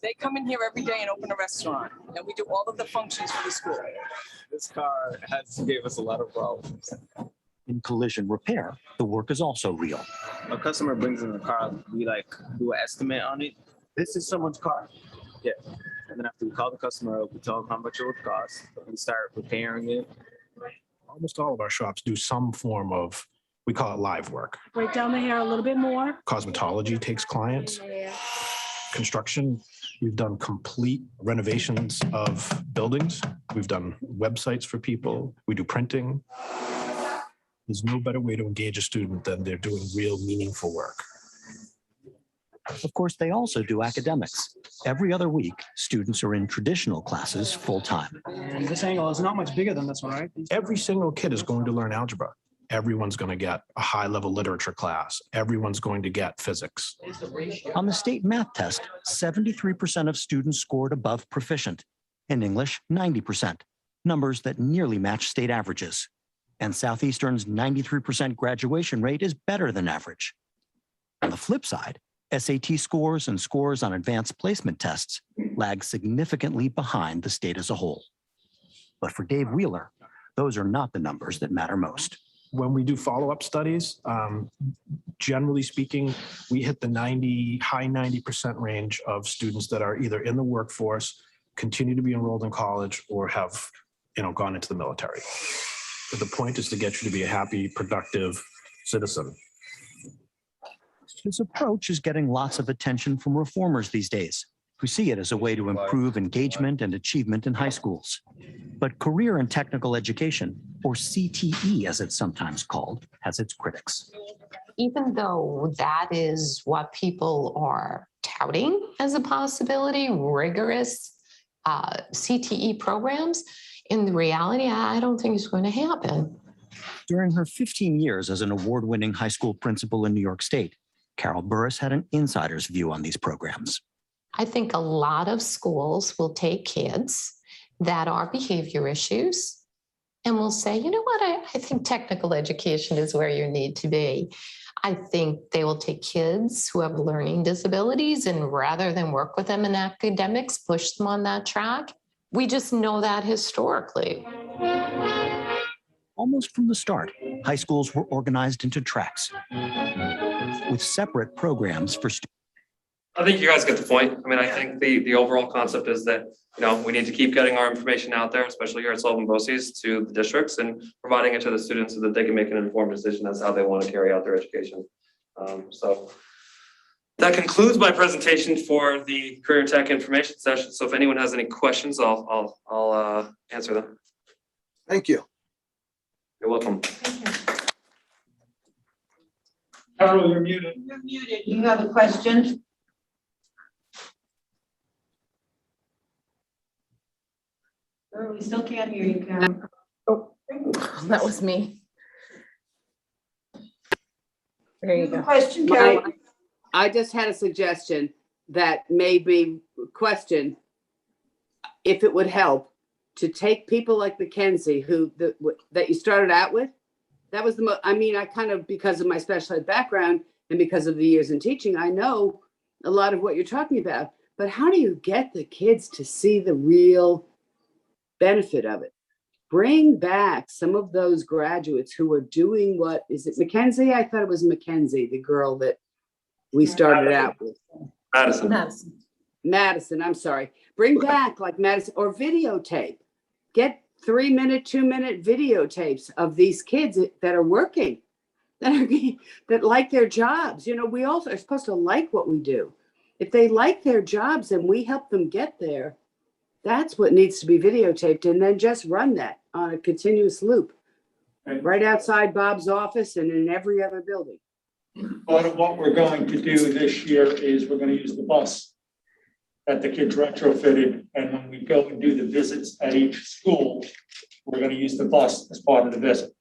They come in here every day and open a restaurant, and we do all of the functions for the school. This car gave us a lot of problems. In collision repair, the work is also real. A customer brings in the car, we do an estimate on it. This is someone's car. Yeah. And then after we call the customer up, we tell them how much it would cost, and start repairing it. Almost all of our shops do some form of, we call it live work. Break down the hair a little bit more. Cosmetology takes clients. Construction, we've done complete renovations of buildings. We've done websites for people. We do printing. There's no better way to engage a student than they're doing real meaningful work. Of course, they also do academics. Every other week, students are in traditional classes full-time. And this angle is not much bigger than this one, right? Every single kid is going to learn algebra. Everyone's going to get a high-level literature class. Everyone's going to get physics. On the state math test, 73% of students scored above proficient. In English, 90%, numbers that nearly match state averages. And Southeastern's 93% graduation rate is better than average. On the flip side, SAT scores and scores on advanced placement tests lag significantly behind the state as a whole. But for Dave Wheeler, those are not the numbers that matter most. When we do follow-up studies, generally speaking, we hit the high 90% range of students that are either in the workforce, continue to be enrolled in college, or have gone into the military. But the point is to get you to be a happy, productive citizen. His approach is getting lots of attention from reformers these days, who see it as a way to improve engagement and achievement in high schools. But career and technical education, or CTE as it's sometimes called, has its critics. Even though that is what people are touting as a possibility, rigorous CTE programs, in the reality, I don't think it's going to happen. During her 15 years as an award-winning high school principal in New York State, Carol Burris had an insider's view on these programs. I think a lot of schools will take kids that are behavior issues and will say, you know what, I think technical education is where you need to be. I think they will take kids who have learning disabilities and rather than work with them in academics, push them on that track. We just know that historically. Almost from the start, high schools were organized into tracks with separate programs for students. I think you guys get the point. I mean, I think the overall concept is that, we need to keep getting our information out there, especially here at Sullivan BOCES, to the districts and providing it to the students so that they can make an informed decision as how they want to carry out their education. So that concludes my presentation for the Career Tech information session. So if anyone has any questions, I'll answer them. Thank you. You're welcome. Carol, you're muted. You're muted. You have a question? We still can't hear you, Carol. Oh, that was me. There you go. Question, Carol? I just had a suggestion that made me question if it would help to take people like Mackenzie, that you started out with. That was I kind of, because of my special ed background and because of the years in teaching, I know a lot of what you're talking about. But how do you get the kids to see the real benefit of it? Bring back some of those graduates who are doing what, is it Mackenzie? I thought it was Mackenzie, the girl that we started out with. Madison, I'm sorry. Bring back like Madison, or videotape. Get 3-minute, 2-minute videotapes of these kids that are working, that like their jobs. We also are supposed to like what we do. If they like their jobs and we help them get there, that's what needs to be videotaped, and then just run that on a continuous loop right outside Bob's office and in every other building. Part of what we're going to do this year is we're gonna use the bus that the kids retrofitted, and when we go and do the visits at each school, we're gonna use the bus as part of the visit.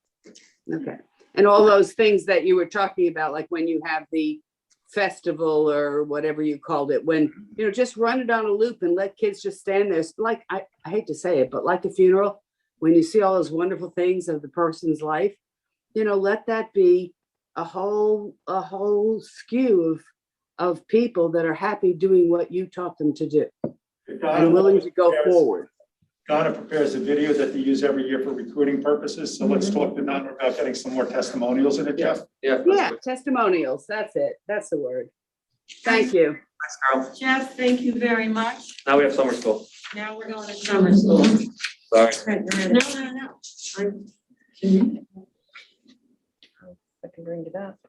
Okay. And all those things that you were talking about, like when you have the festival or whatever you called it, when, just run it on a loop and let kids just stand there. It's like, I hate to say it, but like the funeral, when you see all those wonderful things of the person's life, let that be a whole skew of people that are happy doing what you taught them to do and willing to go forward. Donna prepares a video that they use every year for recruiting purposes. So let's talk to Donna about getting some more testimonials in it, Jeff. Yeah, testimonials. That's it. That's the word. Thank you. Thanks, Carl. Jeff, thank you very much. Now we have summer school. Now we're going to summer school. Sorry. No. I can bring it up.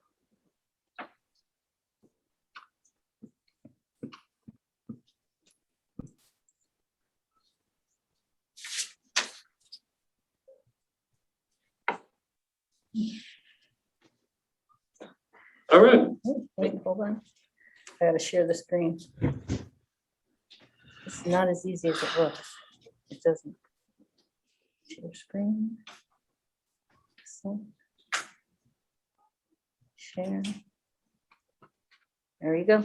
All right. Wait, hold on. I gotta share the screen. It's not as easy as it looks. It doesn't. Share screen. So, share. There you go.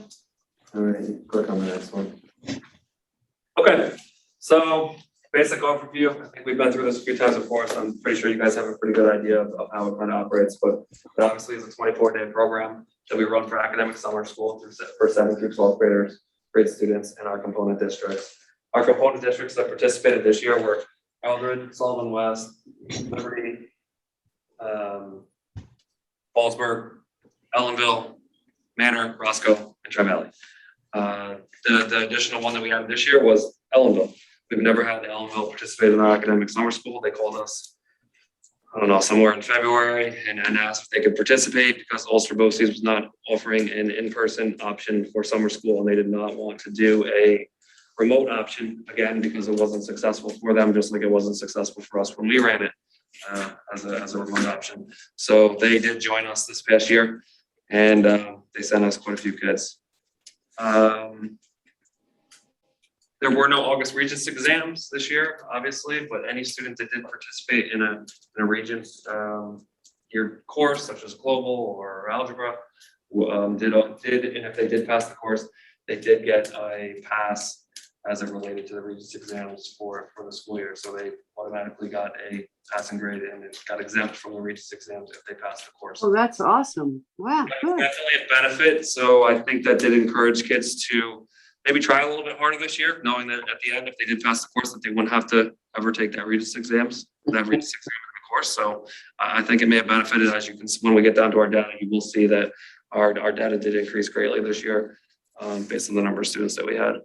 All right, click on the next one. Okay, so basic overview. I think we've been through this a few times before, so I'm pretty sure you guys have a pretty good idea of how it kind of operates. But it obviously is a 24-day program that we run for academic summer school for 7th through 12th graders, grade students, and our component districts. Our component districts that participated this year were Eldred, Sullivan West, Liberty, Fallsburg, Ellenville, Manor, Roscoe, and Tri-Valley. The additional one that we had this year was Ellenville. We've never had the Ellenville participate in our academic summer school. They called us, I don't know, somewhere in February and asked if they could participate because Ulster BOCES was not offering an in-person option for summer school, and they did not want to do a remote option again because it wasn't successful for them, just like it wasn't successful for us when we ran it as a remote option. So they did join us this past year, and they sent us quite a few kids. There were no August Regents exams this year, obviously, but any student that did participate in a Regents geared course, such as global or algebra, did, and if they did pass the course, they did get a pass as it related to the Regents exams for the school year. So they automatically got a passing grade and it got exempt from the Regents exams if they passed the course. Oh, that's awesome. Wow, good. Definitely a benefit. So I think that did encourage kids to maybe try a little bit harder this year, knowing that at the end, if they did pass the course, that they wouldn't have to ever take that Regents exams, course. So I think it may have benefited, as you can see, when we get down to our data, you will see that our data did increase greatly this year based on the number of students that we had.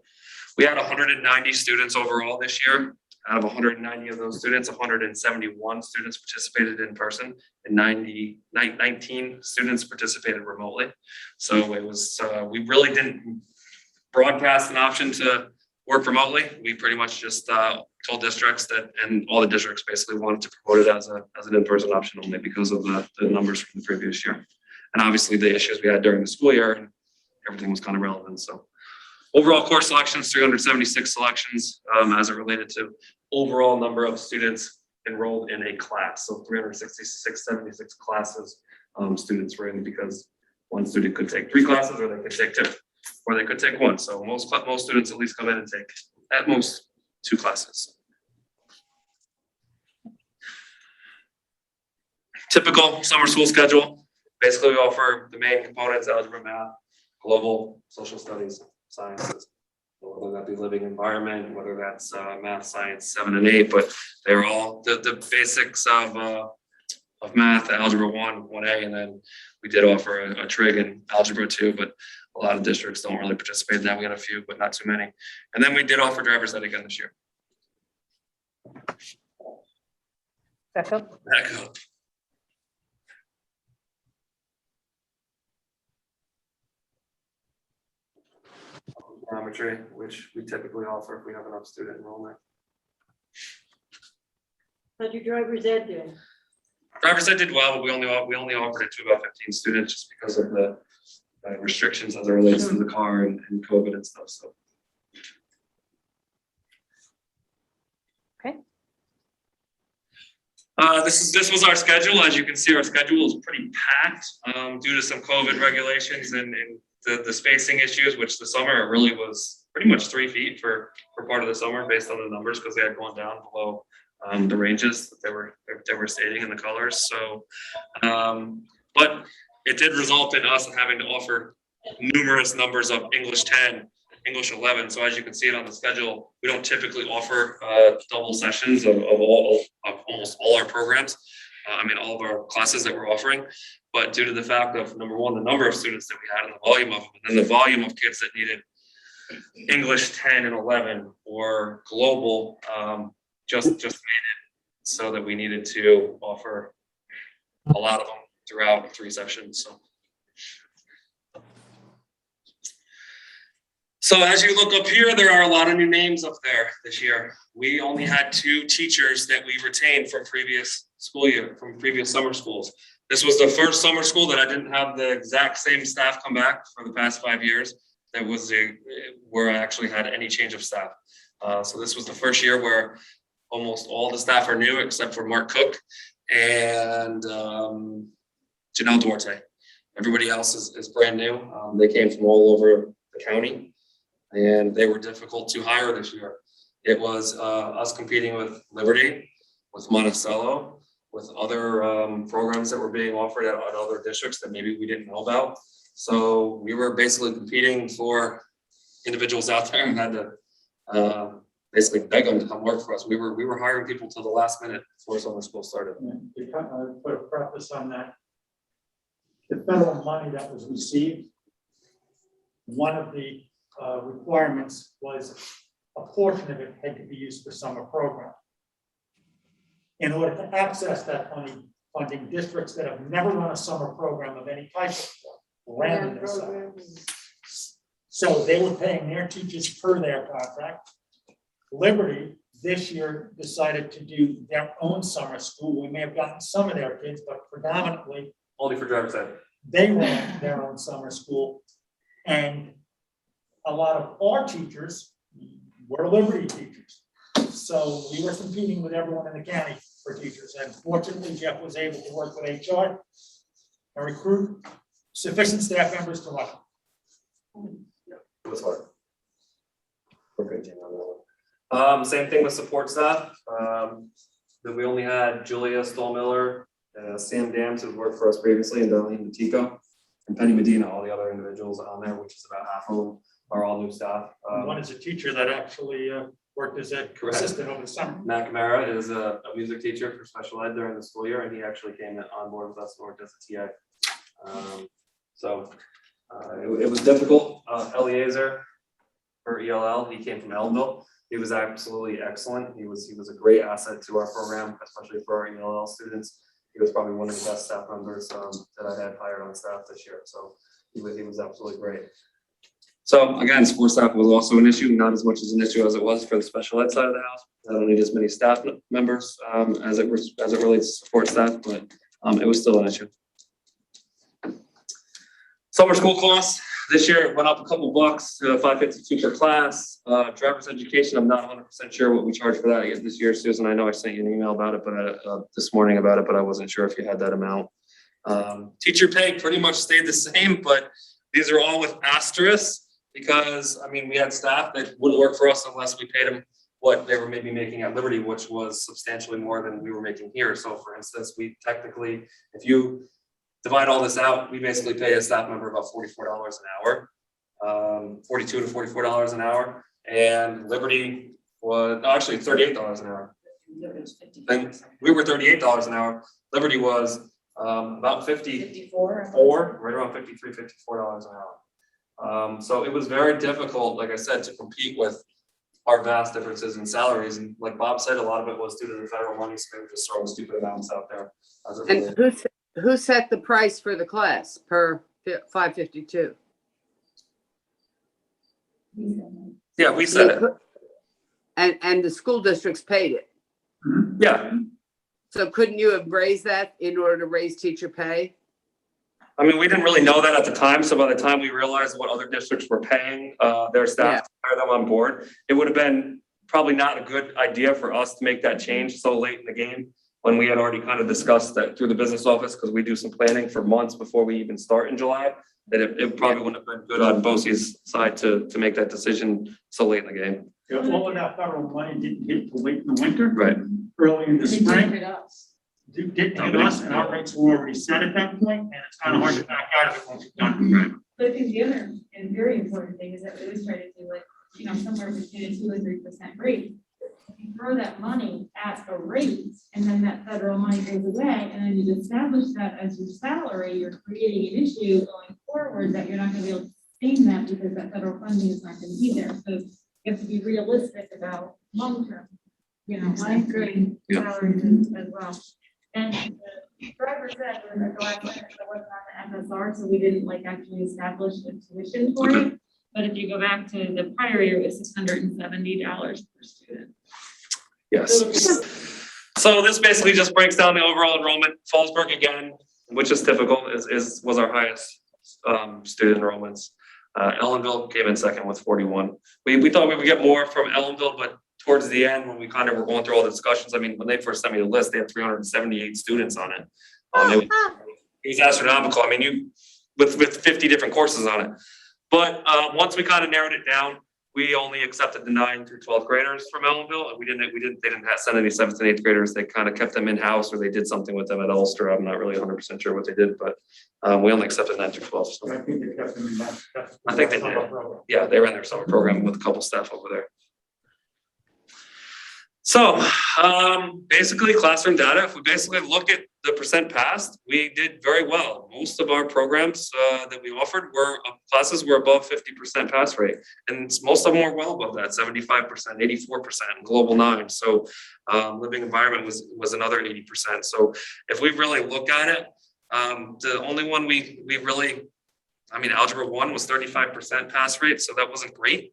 We had 190 students overall this year. Out of 190 of those students, 171 students participated in person and 19 students participated remotely. So it was, we really didn't broadcast an option to work remotely. We pretty much just told districts that, and all the districts basically wanted to promote it as an in-person option only because of the numbers from the previous year. And obviously the issues we had during the school year, and everything was kind of relevant. So overall course selections, 376 selections as it related to overall number of students enrolled in a class. So 76 classes students were in, because one student could take 3 classes or they could take 2, or they could take 1. So most students at least come in and take at most 2 classes. Typical summer school schedule. Basically, we offer the main components: algebra, math, global, social studies, sciences, whether that be living environment, whether that's math, science 7 and 8, but they're all the basics of math, algebra 1, 1A, and then we did offer a trig in algebra 2, but a lot of districts don't really participate in that. We had a few, but not too many. And then we did offer driver's ed again this year. Back up. Back up. Geometry, which we typically offer if we have enough student enrollment. How'd your driver's ed do? Driver's ed did well, but we only offered it to about 15 students just because of the restrictions as it relates to the car and COVID and stuff, so. Okay. This was our schedule. As you can see, our schedule is pretty packed due to some COVID regulations and the spacing issues, which the summer really was pretty much 3 feet for part of the summer based on the numbers because they had gone down below the ranges that they were stating in the colors. So, but it did result in us having to offer numerous numbers of English 10, English 11. So as you can see it on the schedule, we don't typically offer double sessions of almost all our programs. All of our classes that we're offering, but due to the fact of number one, the number of students that we had and the volume of them, and then the volume of kids that needed English 10 and 11 or global, just made it so that we needed to offer a lot of them throughout 3 sessions. So as you look up here, there are a lot of new names up there this year. We only had 2 teachers that we retained from previous school year, from previous summer schools. This was the first summer school that I didn't have the exact same staff come back for the past 5 years. That was where I actually had any change of staff. So this was the first year where almost all the staff are new except for Mark Cook and Janelle Duarte. Everybody else is brand new. They came from all over the county and they were difficult to hire this year. It was us competing with Liberty, with Monticello, with other programs that were being offered at other districts that maybe we didn't know about. So we were basically competing for individuals out there and had to basically beg them to come work for us. We were hiring people till the last minute before summer school started. To put a preface on that, the federal money that was received, one of the requirements was a portion of it had to be used for summer program. In order to access that funding, districts that have never run a summer program of any type ran themselves. So they were paying their teachers per their contract. Liberty this year decided to do their own summer school. We may have gotten some of their kids, but predominantly only for driver's ed. They ran their own summer school, and a lot of our teachers were Liberty teachers. So we were competing with everyone in the county for teachers, and fortunately Jeff was able to work with HR and recruit sufficient staff members to run. It was hard. We're good on that one. Same thing with support staff. That we only had Julia Stollmiller, Sam Dams, who worked for us previously, and Darlene Matico, and Penny Medina. All the other individuals on there, which is about half of them, are all new staff. One is a teacher that actually worked as a assistant over the summer. Matt Camara is a music teacher for special ed during the school year, and he actually came on board with us and worked as a TA. It was difficult. Eliezer for ELL, he came from Ellenville. He was absolutely excellent. He was a great asset to our program, especially for our ELL students. He was probably one of the best staff members that I had hired on staff this year. So he was absolutely great. So again, support staff was also an issue, not as much as an issue as it was for the special ed side of the house. I don't need as many staff members as it relates to support staff, but it was still an issue. Summer school costs this year went up a couple bucks to $552 per class. Driver's education, I'm not 100% sure what we charge for that yet this year, Susan. I know I sent you an email about it, but this morning about it, but I wasn't sure if you had that amount. Teacher pay pretty much stayed the same, but these are all with asterisks because we had staff that wouldn't work for us unless we paid them what they were maybe making at Liberty, which was substantially more than we were making here. So for instance, we technically, if you divide all this out, we basically pay a staff member about $44 an hour, $42 to $44 an hour, and Liberty was actually $38 an hour. And we were $38 an hour. Liberty was about 54, right around $53, $54 an hour. So it was very difficult, like I said, to compete with our vast differences in salaries. And like Bob said, a lot of it was due to the federal money, so they were just throwing stupid amounts out there. And who set the price for the class per 552? Yeah, we set it. And the school districts paid it? Yeah. So couldn't you have raised that in order to raise teacher pay? I mean, we didn't really know that at the time, so by the time we realized what other districts were paying their staff to hire them on board, it would have been probably not a good idea for us to make that change so late in the game when we had already kind of discussed that through the business office, because we do some planning for months before we even start in July, that it probably wouldn't have been good on BOCES's side to make that decision so late in the game. Yeah, all of that federal money didn't hit till late in the winter. Right. Early in the They did spring. hit us. Didn't hit us, and our rates were already set at that point, and it's kind of hard to back out of it once you've done it. Right. But I think the other and very important thing is that we always try to do like, you know, somewhere between a 2 and 3% rate. If you throw that money at a rate and then that federal money goes away and then you establish that as your salary, you're creating an issue going forward that you're not gonna be able to sustain that because that federal funding is not gonna be there. So you have to be realistic about long-term, you know, monitoring salaries as well. And the driver said at the last minute, I wasn't on the MSR, so we didn't like actually establish the tuition for it. But if you go back to the prior year, it was $670 per student. Yes. So this basically just breaks down the overall enrollment. Fallsburg again, which is typical, was our highest student enrollments. Ellenville came in second with 41. We thought we would get more from Ellenville, but towards the end, when we kind of were going through all the discussions, I mean, when they first sent me the list, they had 378 students on it. It was astronomical. I mean, with 50 different courses on it. But once we kind of narrowed it down, we only accepted the 9th through 12th graders from Ellenville. They didn't send any 7th and 8th graders. They kind of kept them in-house, or they did something with them at Ulster. I'm not really 100% sure what they did, but we only accepted 9 through 12. So. I think they kept them in that. I think they did. Yeah, they ran their summer program with a couple staff over there. So basically classroom data, if we basically look at the percent passed, we did very well. Most of our programs that we offered classes were above 50% pass rate. And most of them were well above that, 75%, 84%, Global 9. So living environment was another 80%. So if we really look at it, the only one we really, I mean, Algebra 1 was 35% pass rate, so that wasn't great.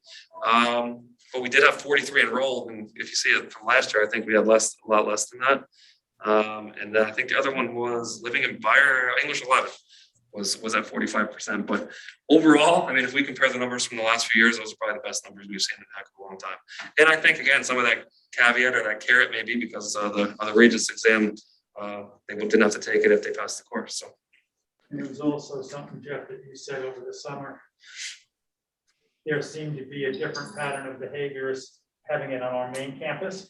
But we did have 43 enrolled, and if you see it from last year, I think we had a lot less than that. And then I think the other one was living environment, English 11 was at 45%. But overall, I mean, if we compare the numbers from the last few years, those are probably the best numbers we've seen in a heck of a long time. And I think, again, some of that caveat or that carrot may be because of the Regents exam, they didn't have to take it if they passed the course. So. And there was also something, Jeff, that you said over the summer. There seemed to be a different pattern of behaviors having it on our main campus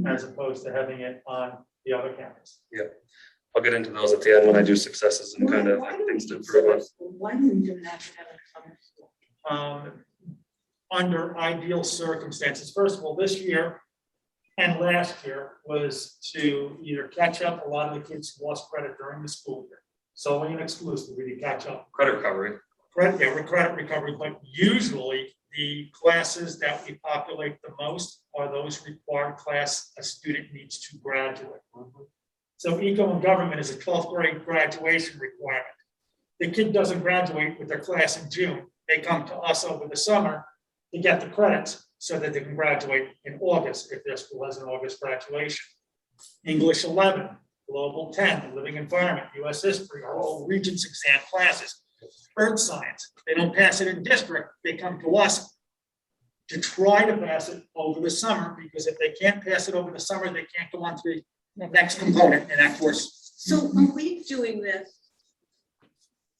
as opposed to having it on the other campus. Yeah, I'll get into those at the end when I do successes and kind of things to improve on. Why do we do an academic summer school? Under ideal circumstances, first of all, this year and last year was to either catch up a lot of the kids who lost credit during the school year, solely and exclusively to catch up. Credit recovery. Credit recovery, but usually the classes that we populate the most are those required class a student needs to graduate. So eco and government is a 12th grade graduation requirement. The kid doesn't graduate with their class in June. They come to us over the summer to get the credits so that they can graduate in August if their school has an August graduation. English 11, Global 10, Living Environment, US History are all Regents exam classes. Earth science, they don't pass it in district, they come to us to try to pass it over the summer, because if they can't pass it over the summer, they can't go on to the next component in that course. So are we doing this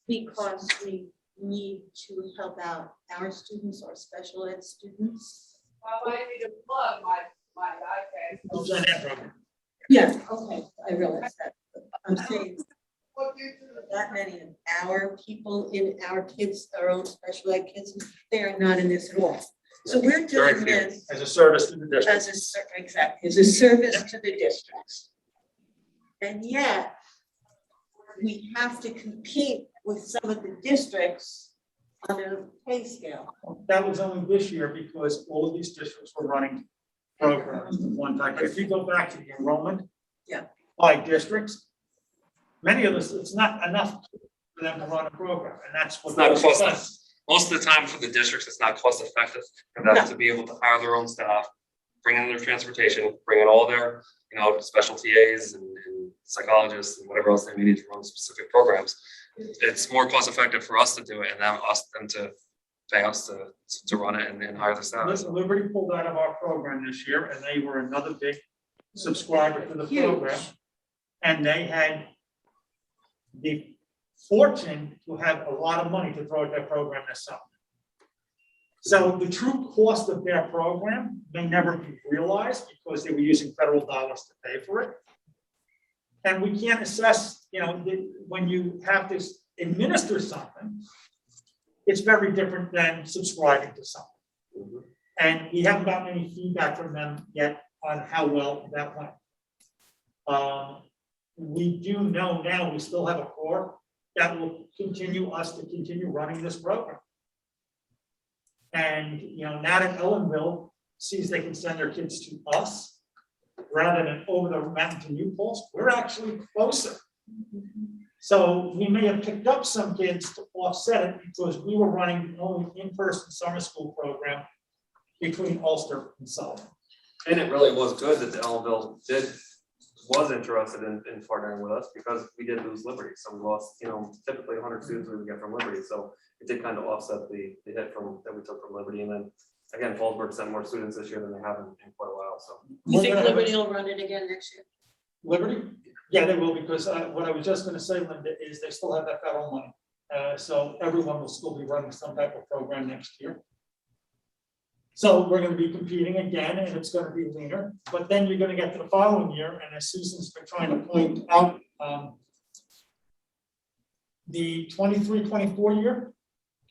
because we need to help out our students or special ed students? Well, I need to plug my iPad. Who's on that program? Yeah, okay, I realize that. I'm saying that many of our people in our kids, our own special ed kids, they are not in this at all. So we're doing this as a service to the district. Exactly, as a service to the districts. And yet, we have to compete with some of the districts on a pay scale. That was only this year because all of these districts were running programs at one time. But if you go back to the enrollment by districts, many of us, it's not enough for them to run a program, and that's what. It's not cost. Most of the time for the districts, it's not cost effective for them to be able to hire their own staff, bring in their transportation, bring in all their special TAs and psychologists and whatever else they may need to run specific programs. It's more cost effective for us to do it and then them to pay us to run it and hire the staff. Listen, Liberty pulled out of our program this year, and they were another big subscriber to the program. And they had the fortune to have a lot of money to throw at their program this summer. So the true cost of their program may never be realized because they were using federal dollars to pay for it. And we can't assess, when you have to administer something, it's very different than subscribing to something. And we haven't gotten any feedback from them yet on how well that went. We do know now we still have a core that will continue running this program. And, now that Ellenville sees they can send their kids to us rather than over the mountain to New Paltz, we're actually closer. So we may have picked up some kids to offset it because we were running the only in-person summer school program between Ulster and Saute. And it really was good that the Ellenville was interested in partnering with us because we did lose Liberty. So we lost, typically 100 students we would get from Liberty. So it did kind of offset the hit that we took from Liberty. And then again, Fallsburg sent more students this year than they have in quite a while. So You think Liberty will run it again next year? Liberty? Yeah, they will, because what I was just going to say, Linda, is they still have that federal money. So everyone will still be running some type of program next year. So we're going to be competing again, and it's going to be leaner. But then you're going to get to the following year, and as Susan's been trying to point out, the 23-24 year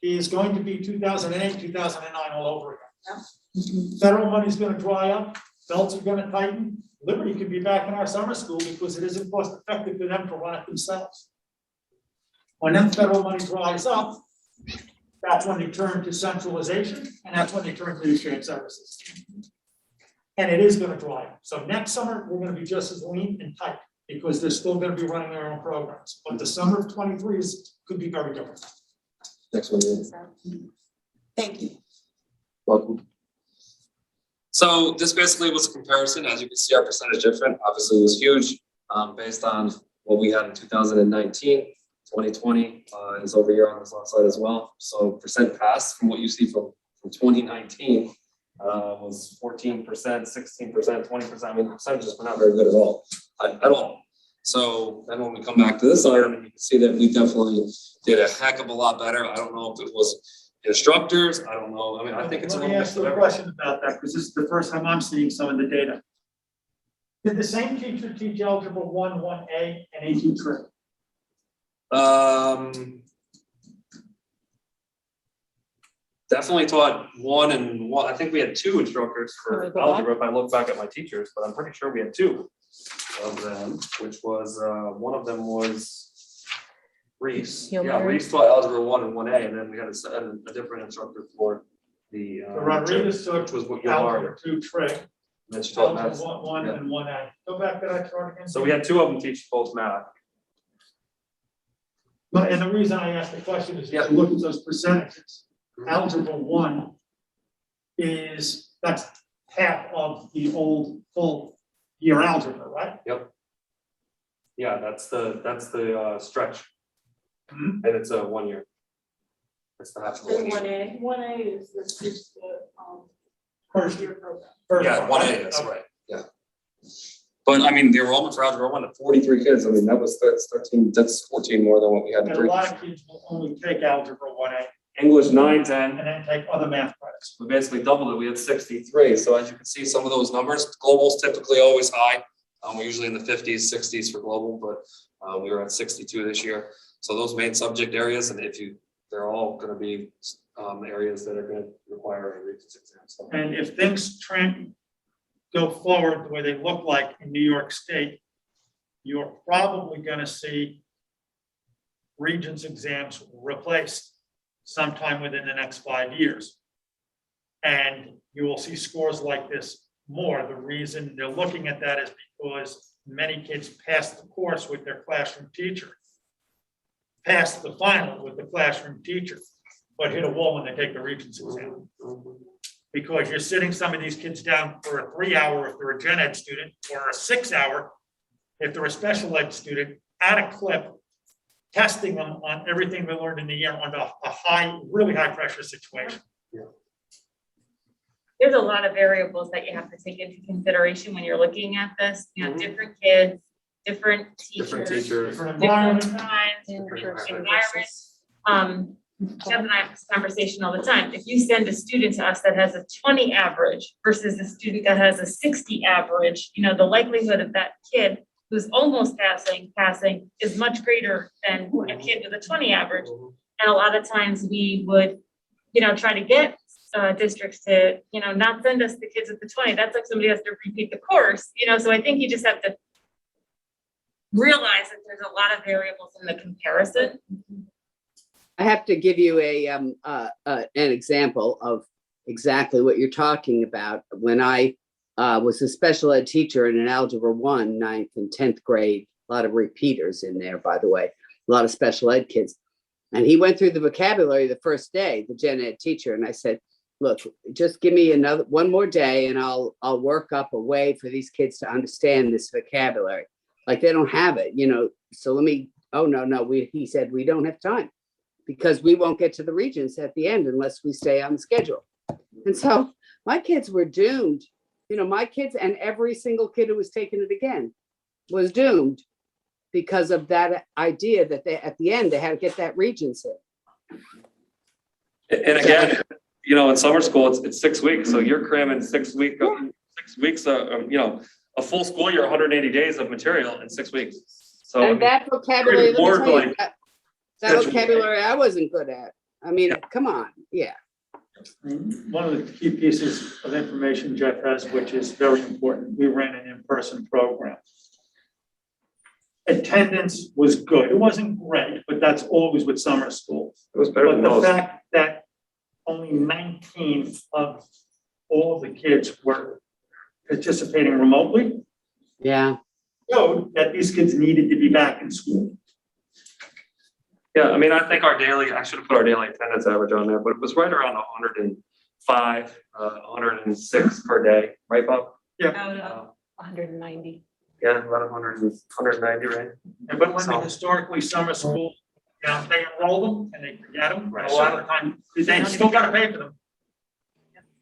is going to be 2008, 2009 all over again. Federal money is going to dry up, belts are going to tighten. Liberty could be back in our summer school because it isn't cost effective for them to run it themselves. When that federal money dries up, that's when they turn to centralization, and that's when they turn to shared services. And it is going to dry up. So next summer, we're going to be just as lean and tight because they're still going to be running their own programs. But the summer of 23 could be very different. next one. Thank you. Welcome. So this basically was a comparison. As you can see, our percentage different obviously was huge based on what we had in 2019. 2020 is over here on this left side as well. So percent pass from what you see from 2019 was 14%, 16%, 20%. I mean, the percentages were not very good at all. So then when we come back to this item, you can see that we definitely did a heck of a lot better. I don't know if it was instructors. I don't know. I mean, I think it's a little Let me mix ask of you a everything. question about that, because this is the first time I'm seeing some of the data. Did the same teacher teach Algebra 1, 1A, and A2 trig? Definitely taught one and one. I think we had two instructors for algebra if I look back at my teachers, but I'm pretty sure we had two of them, which was one of them was Reese. Yeah, Reese taught Algebra 1 and 1A, and then we had a different instructor for the Rodriguez took which was what Algebra 2 trig, and then she taught Algebra math. 1 Yeah. and 1A. Go back to that chart again. So we had two of them teach both math. But, and the reason I asked the question is if you look at those percentages, Algebra 1 that's half of the old full year algebra, right? Yep. Yeah, that's the stretch. And it's a 1 year. It's the half of the 1 year. 1A is the First year program. Yeah, 1A, that's right, yeah. But I mean, the enrollment for Algebra 1 to 43 kids, I mean, that's 13, that's 14 more than what we had in And a lot of kids will only take Algebra 1A. English 9, 10. And then take other math credits. We basically doubled it. We had 63. So as you can see, some of those numbers, global's typically always high. We're usually in the 50s, 60s for global, but we were at 62 this year. So those main subject areas, and they're all going to be areas that are going to require a Regents exam. So. And if things go forward the way they look like in New York State, you're probably going to see Regents exams replaced sometime within the next 5 years. And you will see scores like this more. The reason they're looking at that is because many kids pass the course with their classroom teacher, pass the final with the classroom teacher, but hit a wall when they take the Regents exam. Because you're sitting some of these kids down for a 3-hour if they're a gen ed student, or a 6-hour if they're a special ed student, at a clip, testing them on everything they learned in the year under a high, really high pressure situation. There's a lot of variables that you have to take into consideration when you're looking at this, you know, different kids, different teachers. Different environment. Times, different environments. Jeff and I have this conversation all the time. If you send a student to us that has a 20 average versus a student that has a 60 average, you know, the likelihood of that kid who's almost passing is much greater than a kid with a 20 average. And a lot of times we would, you know, try to get districts to, you know, not send us the kids with the 20. That's like somebody has to repeat the course, you know, so I think you just have to realize that there's a lot of variables in the comparison. I have to give you an example of exactly what you're talking about. When I was a special ed teacher in an Algebra 1, 9th and 10th grade, a lot of repeaters in there, by the way, a lot of special ed kids. And he went through the vocabulary the first day, the gen ed teacher, and I said, look, just give me one more day and I'll work up a way for these kids to understand this vocabulary. Like they don't have it, you know, so let me, he said, we don't have time because we won't get to the Regents at the end unless we stay on the schedule. And so my kids were doomed, you know, my kids and every single kid who was taking it again was doomed because of that idea that they, at the end, they had to get that Regents in. And again, you know, in summer school, it's 6 weeks, so you're cramming 6 weeks, you know, a full school year, 180 days of material in 6 weeks. So and that vocabulary, let me tell you, like, that vocabulary I wasn't good at. I mean, come on, yeah. One of the key pieces of information Jeff has, which is very important, we ran an in-person program. Attendance was good. It wasn't great, but that's always with summer school. It was better than But the most. fact that only 19 of all of the kids were participating remotely. Yeah. Showed that these kids needed to be back in school. Yeah, I mean, I think I should have put our daily attendance average on there, but it was right around 105, 106 per day, right, Bob? Yeah. 190. Yeah, about 190, right? And but when historically summer school, you know, they enroll them and they forget them. A lot of the time, they still gotta pay for them.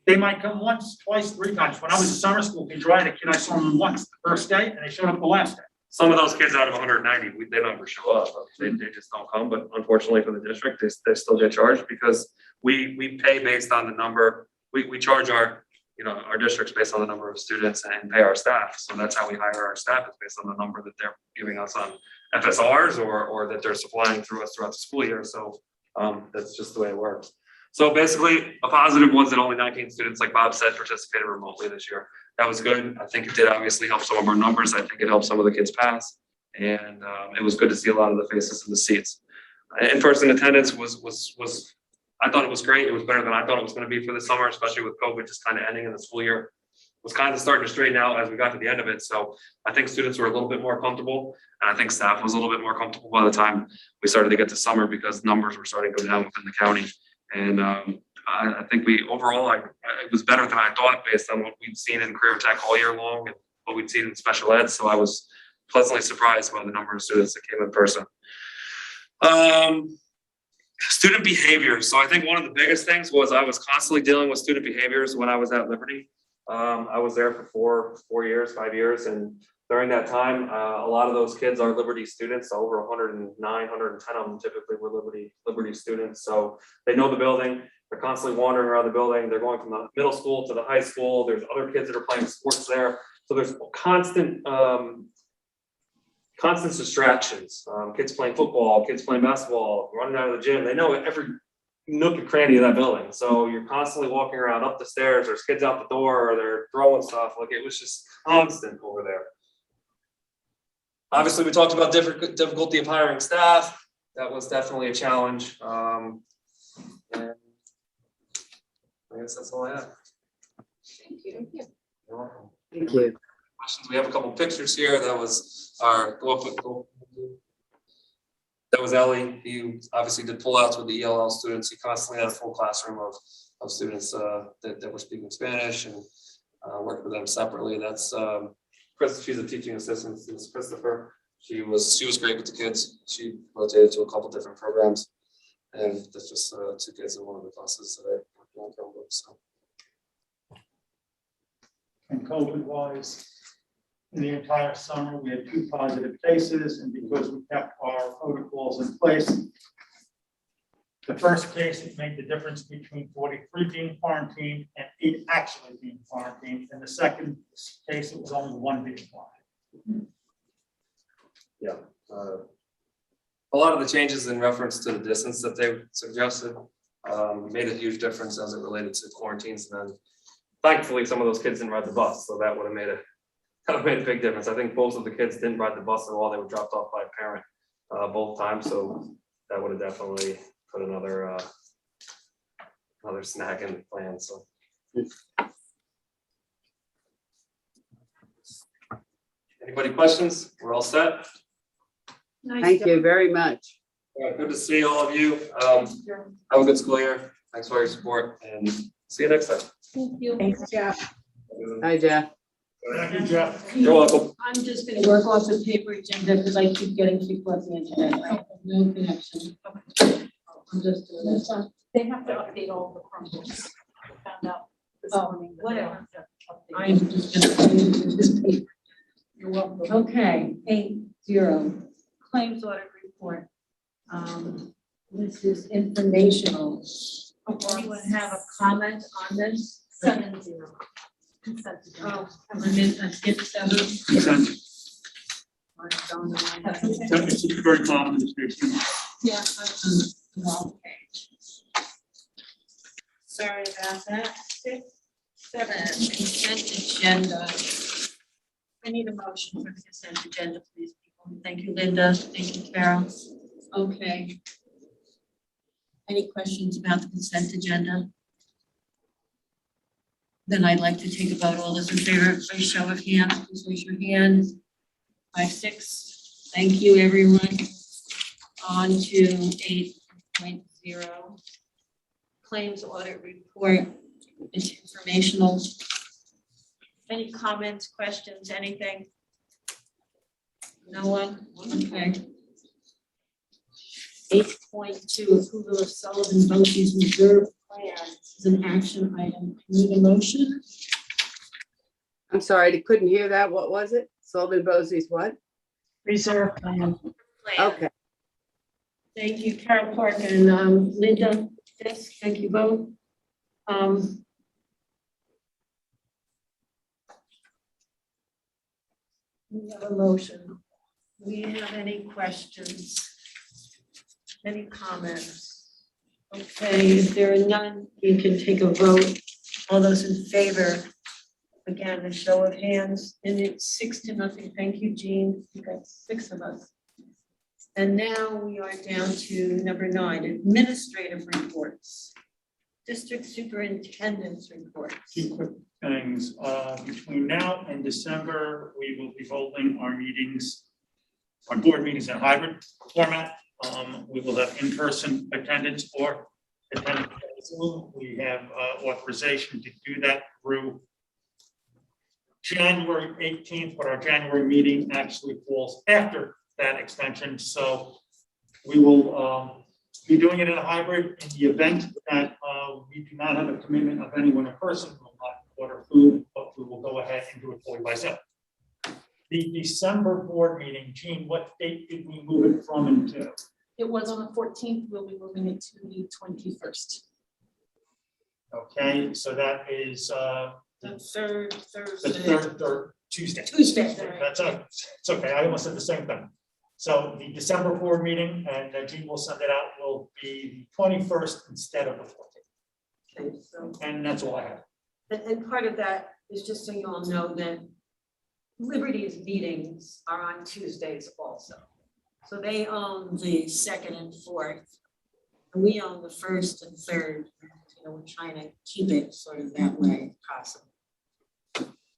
They might come once, twice, 3 times. When I was in summer school, in Detroit, a kid, I saw them once the first day and they showed up the last day. Some of those kids out of 190, they don't ever show up. They just don't come. But unfortunately for the district, they still get charged because we pay based on the number. We charge our districts based on the number of students and pay our staff. So that's how we hire our staff, is based on the number that they're giving us on FSRs or that they're supplying through us throughout the school year. So that's just the way it works. So basically, a positive was that only 19 students, like Bob said, participated remotely this year. That was good. I think it did obviously help some of our numbers. I think it helped some of the kids pass. And it was good to see a lot of the faces in the seats. In-person attendance was I thought it was great. It was better than I thought it was going to be for the summer, especially with COVID just kind of ending and the school year was kind of starting to straighten out as we got to the end of it. So I think students were a little bit more comfortable, and I think staff was a little bit more comfortable by the time we started to get to summer because numbers were starting to go down within the county. And I think overall, it was better than I thought based on what we'd seen in career tech all year long and what we'd seen in special ed. So I was pleasantly surprised by the number of students that came in person. Student behavior. So I think one of the biggest things was I was constantly dealing with student behaviors when I was at Liberty. I was there for 5 years. And during that time, a lot of those kids are Liberty students. So over 109, 110 of them typically were Liberty students. So they know the building. They're constantly wandering around the building. They're going from the middle school to the high school. There's other kids that are playing sports there. So there's constant distractions. Kids playing football, kids playing basketball, running out of the gym. They know every nook and cranny of that building. So you're constantly walking around up the stairs. There's kids out the door, or they're throwing stuff. Like, it was just constant over there. Obviously, we talked about difficulty of hiring staff. That was definitely a challenge. And I guess that's all I have. Thank you. You're welcome. Thank you. Questions? We have a couple pictures here. That was our that was Ellie. He obviously did pullouts with the ELL students. He constantly had a full classroom of students that were speaking Spanish and worked with them separately. That's Chris, she's a teaching assistant, this is Christopher. She was great with the kids. She rotated to a couple different programs. And that's just 2 kids in one of the classes that I worked on with. So. And COVID-wise, in the entire summer, we had 2 positive cases, and because we kept our protocols in place, the first case, it made the difference between 43 being quarantined and 8 actually being quarantined. And the second case, it was only 1 being quarantined. Yeah. A lot of the changes in reference to the distance that they suggested made a huge difference as it related to quarantines. And then thankfully, some of those kids didn't ride the bus, so that would have made a big difference. I think both of the kids didn't ride the bus at all. They were dropped off by a parent both times, so that would have definitely put another snag in the plan. So. Anybody questions? We're all set. Thank you very much. All right, good to see all of you. Have a good school year. Thanks for your support and see you next time. Thank you. Thanks, Jeff. Hi, Jeff. Thank you, Jeff. You're welcome. I'm just gonna work off the paper agenda because I keep getting people at the internet. I have no connection. I'm just doing this. They have to update all the Chromebooks. I found out this morning that they have whatever. to update. I'm just gonna use this paper. You're welcome. Okay, 8-0, claims audit report. This is informational. Anyone have a comment on this? 7-0. Consent agenda. I skipped 7. Consent. It's at the very bottom of the page. Yeah. Wrong page. Sorry about that. 6, 7, consent agenda. I need a motion for the consent agenda, please, people. Thank you, Linda. Thank you, Carol. Okay. Any questions about the consent agenda? Then I'd like to take a vote. All those in favor, by show of hands, please raise your hand. 5-6. Thank you, everyone. On to 8.0. Claims audit report. It's informational. Any comments, questions, anything? No one? Okay. 8.2, approval of Sullivan Boat's reserve plan is an action item. Need a motion? I'm sorry, I couldn't hear that. What was it? Sullivan Bosse's what? Reserve plan. Okay. Thank you, Carol Park and Linda. Yes, thank you both. We have a motion. We have any questions? Any comments? Okay, if there are none, we can take a vote. All those in favor? Again, a show of hands, and it's 6-0. Thank you, Jean. You got 6 of us. And now we are down to number 9, administrative reports. District superintendent's reports. 2 quick things. Between now and December, we will be holding our meetings, our board meetings in hybrid format. We will have in-person attendance or attendance by Zoom. We have authorization to do that through January 18th, but our January meeting actually falls after that extension. So we will be doing it in a hybrid. In the event that we do not have a commitment of anyone in person, we will not order food, but we will go ahead and do it fully by Zoom. The December board meeting, Jean, what date did we move it from and to? It was on the 14th. We'll be moving it to the 21st. Okay, so that is The third Thursday. the third Tuesday. Tuesday. It's okay, I almost said the same thing. So the December board meeting, and Jean will send it out, will be the 21st instead of the 14th. Okay, so, And that's all I have. and part of that is just so you all know that Liberty's meetings are on Tuesdays also. So they own the 2nd and 4th, and we own the 1st and 3rd. You know, we're trying to keep it sort of that way if possible.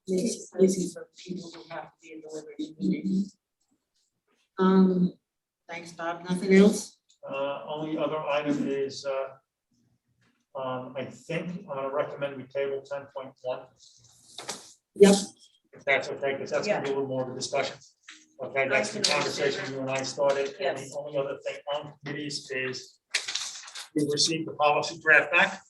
Makes it easy for people who have to be in the Liberty meeting. Thanks, Bob. Nothing else? Only other item is I think I'm gonna recommend we table 10.1. Yep. If that's okay, because that's gonna be a little more of a discussion. Okay, that's the conversation you and I started. And the only other thing on committees is we received the policy draft back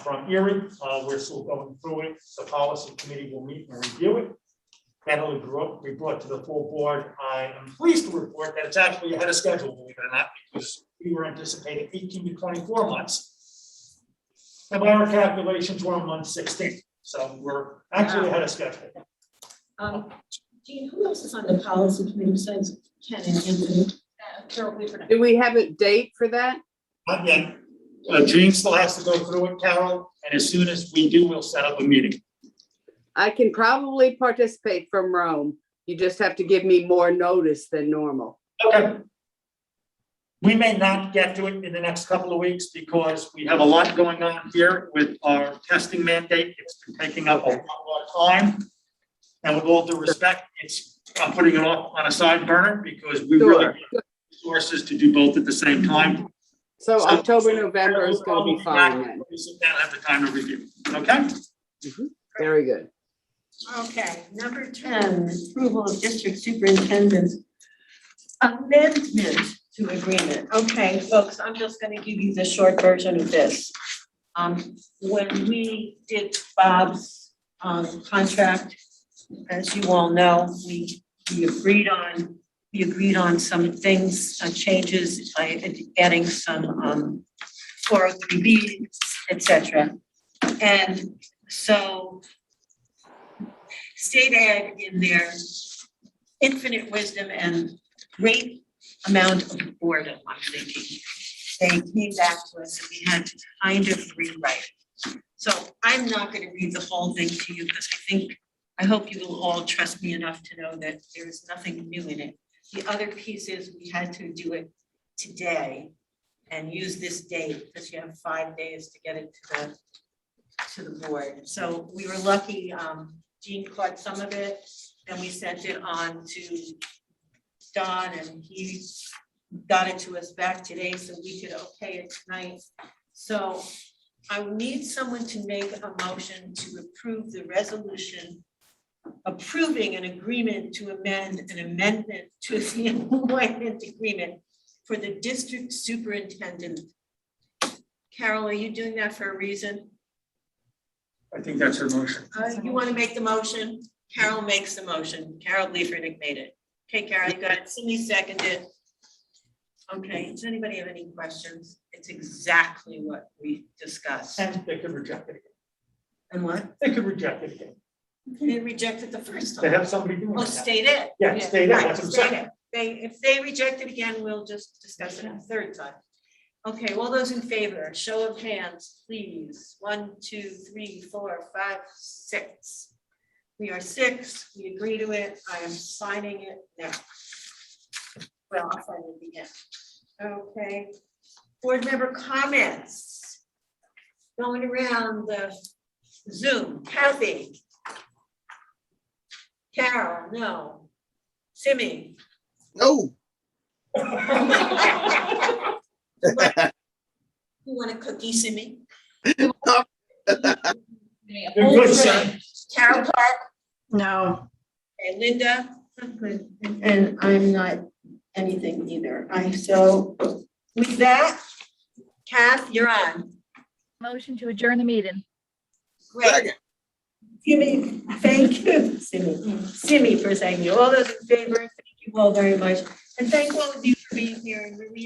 from Erie. We're still going through it. The policy committee will meet and review it. That'll be brought to the full board. I am pleased to report that it's actually ahead of schedule, believe it or not, because we were anticipating 18 to 24 months. And by our calculations, we're on month 16. So we're actually ahead of schedule. Jean, who else is on the policy committee besides Ken and Anthony? Carol, wait for that. Do we have a date for that? Not yet. Jean still has to go through it, Carol, and as soon as we do, we'll set up a meeting. I can probably participate from Rome. You just have to give me more notice than normal. Okay. We may not get to it in the next couple of weeks because we have a lot going on here with our testing mandate. It's been taking up a lot of time. And with all due respect, I'm putting it off on a side burner because we really need resources to do both at the same time. So October, November is going to be fine then. We sit down and have the time to review. Okay? Very good. Okay, number 10, approval of district superintendent's amendment to agreement. Okay, folks, I'm just going to give you the short version of this. When we did Bob's contract, as you all know, we agreed on some things, changes by adding some 403B, etc. And so State Ag, in their infinite wisdom and great amount of boredom, I'm thinking, they came back to us and we had to kind of rewrite it. So I'm not going to read the whole thing to you because I hope you will all trust me enough to know that there is nothing new in it. The other piece is we had to do it today and use this date because you have 5 days to get it to the board. So we were lucky. Jean caught some of it and we sent it on to Don and he got it to us back today so we could okay it tonight. So I need someone to make a motion to approve the resolution approving an agreement to amend an amendment to the employment agreement for the district superintendent. Carol, are you doing that for a reason? I think that's her motion. You want to make the motion? Carol makes the motion. Carol Liefernick made it. Okay, Carol, you got it. Cindy seconded. Okay, does anybody have any questions? It's exactly what we discussed. And they could reject it again. And what? They could reject it again. They rejected the first time. They have somebody doing Oh, that. State Ed. Yeah, State Ed, that's what I'm saying. If they reject it again, we'll just discuss it a third time. Okay, all those in favor, show of hands, please. 1, 2, 3, 4, 5, 6. We are 6. We agree to it. I am signing it now. Well, I'll sign it again. Okay. Board member comments. Going around the Zoom. Kathy. Carol, no. Simi. No. You want a cookie, Simi? You're good, son. Carol Park. No. And Linda. And I'm not anything either. So with that, Kath, you're on. Motion to adjourn the meeting. Great. Simi, thank you. Simi for saying you. All those in favor, thank you all very much. And thank all of you for being here and really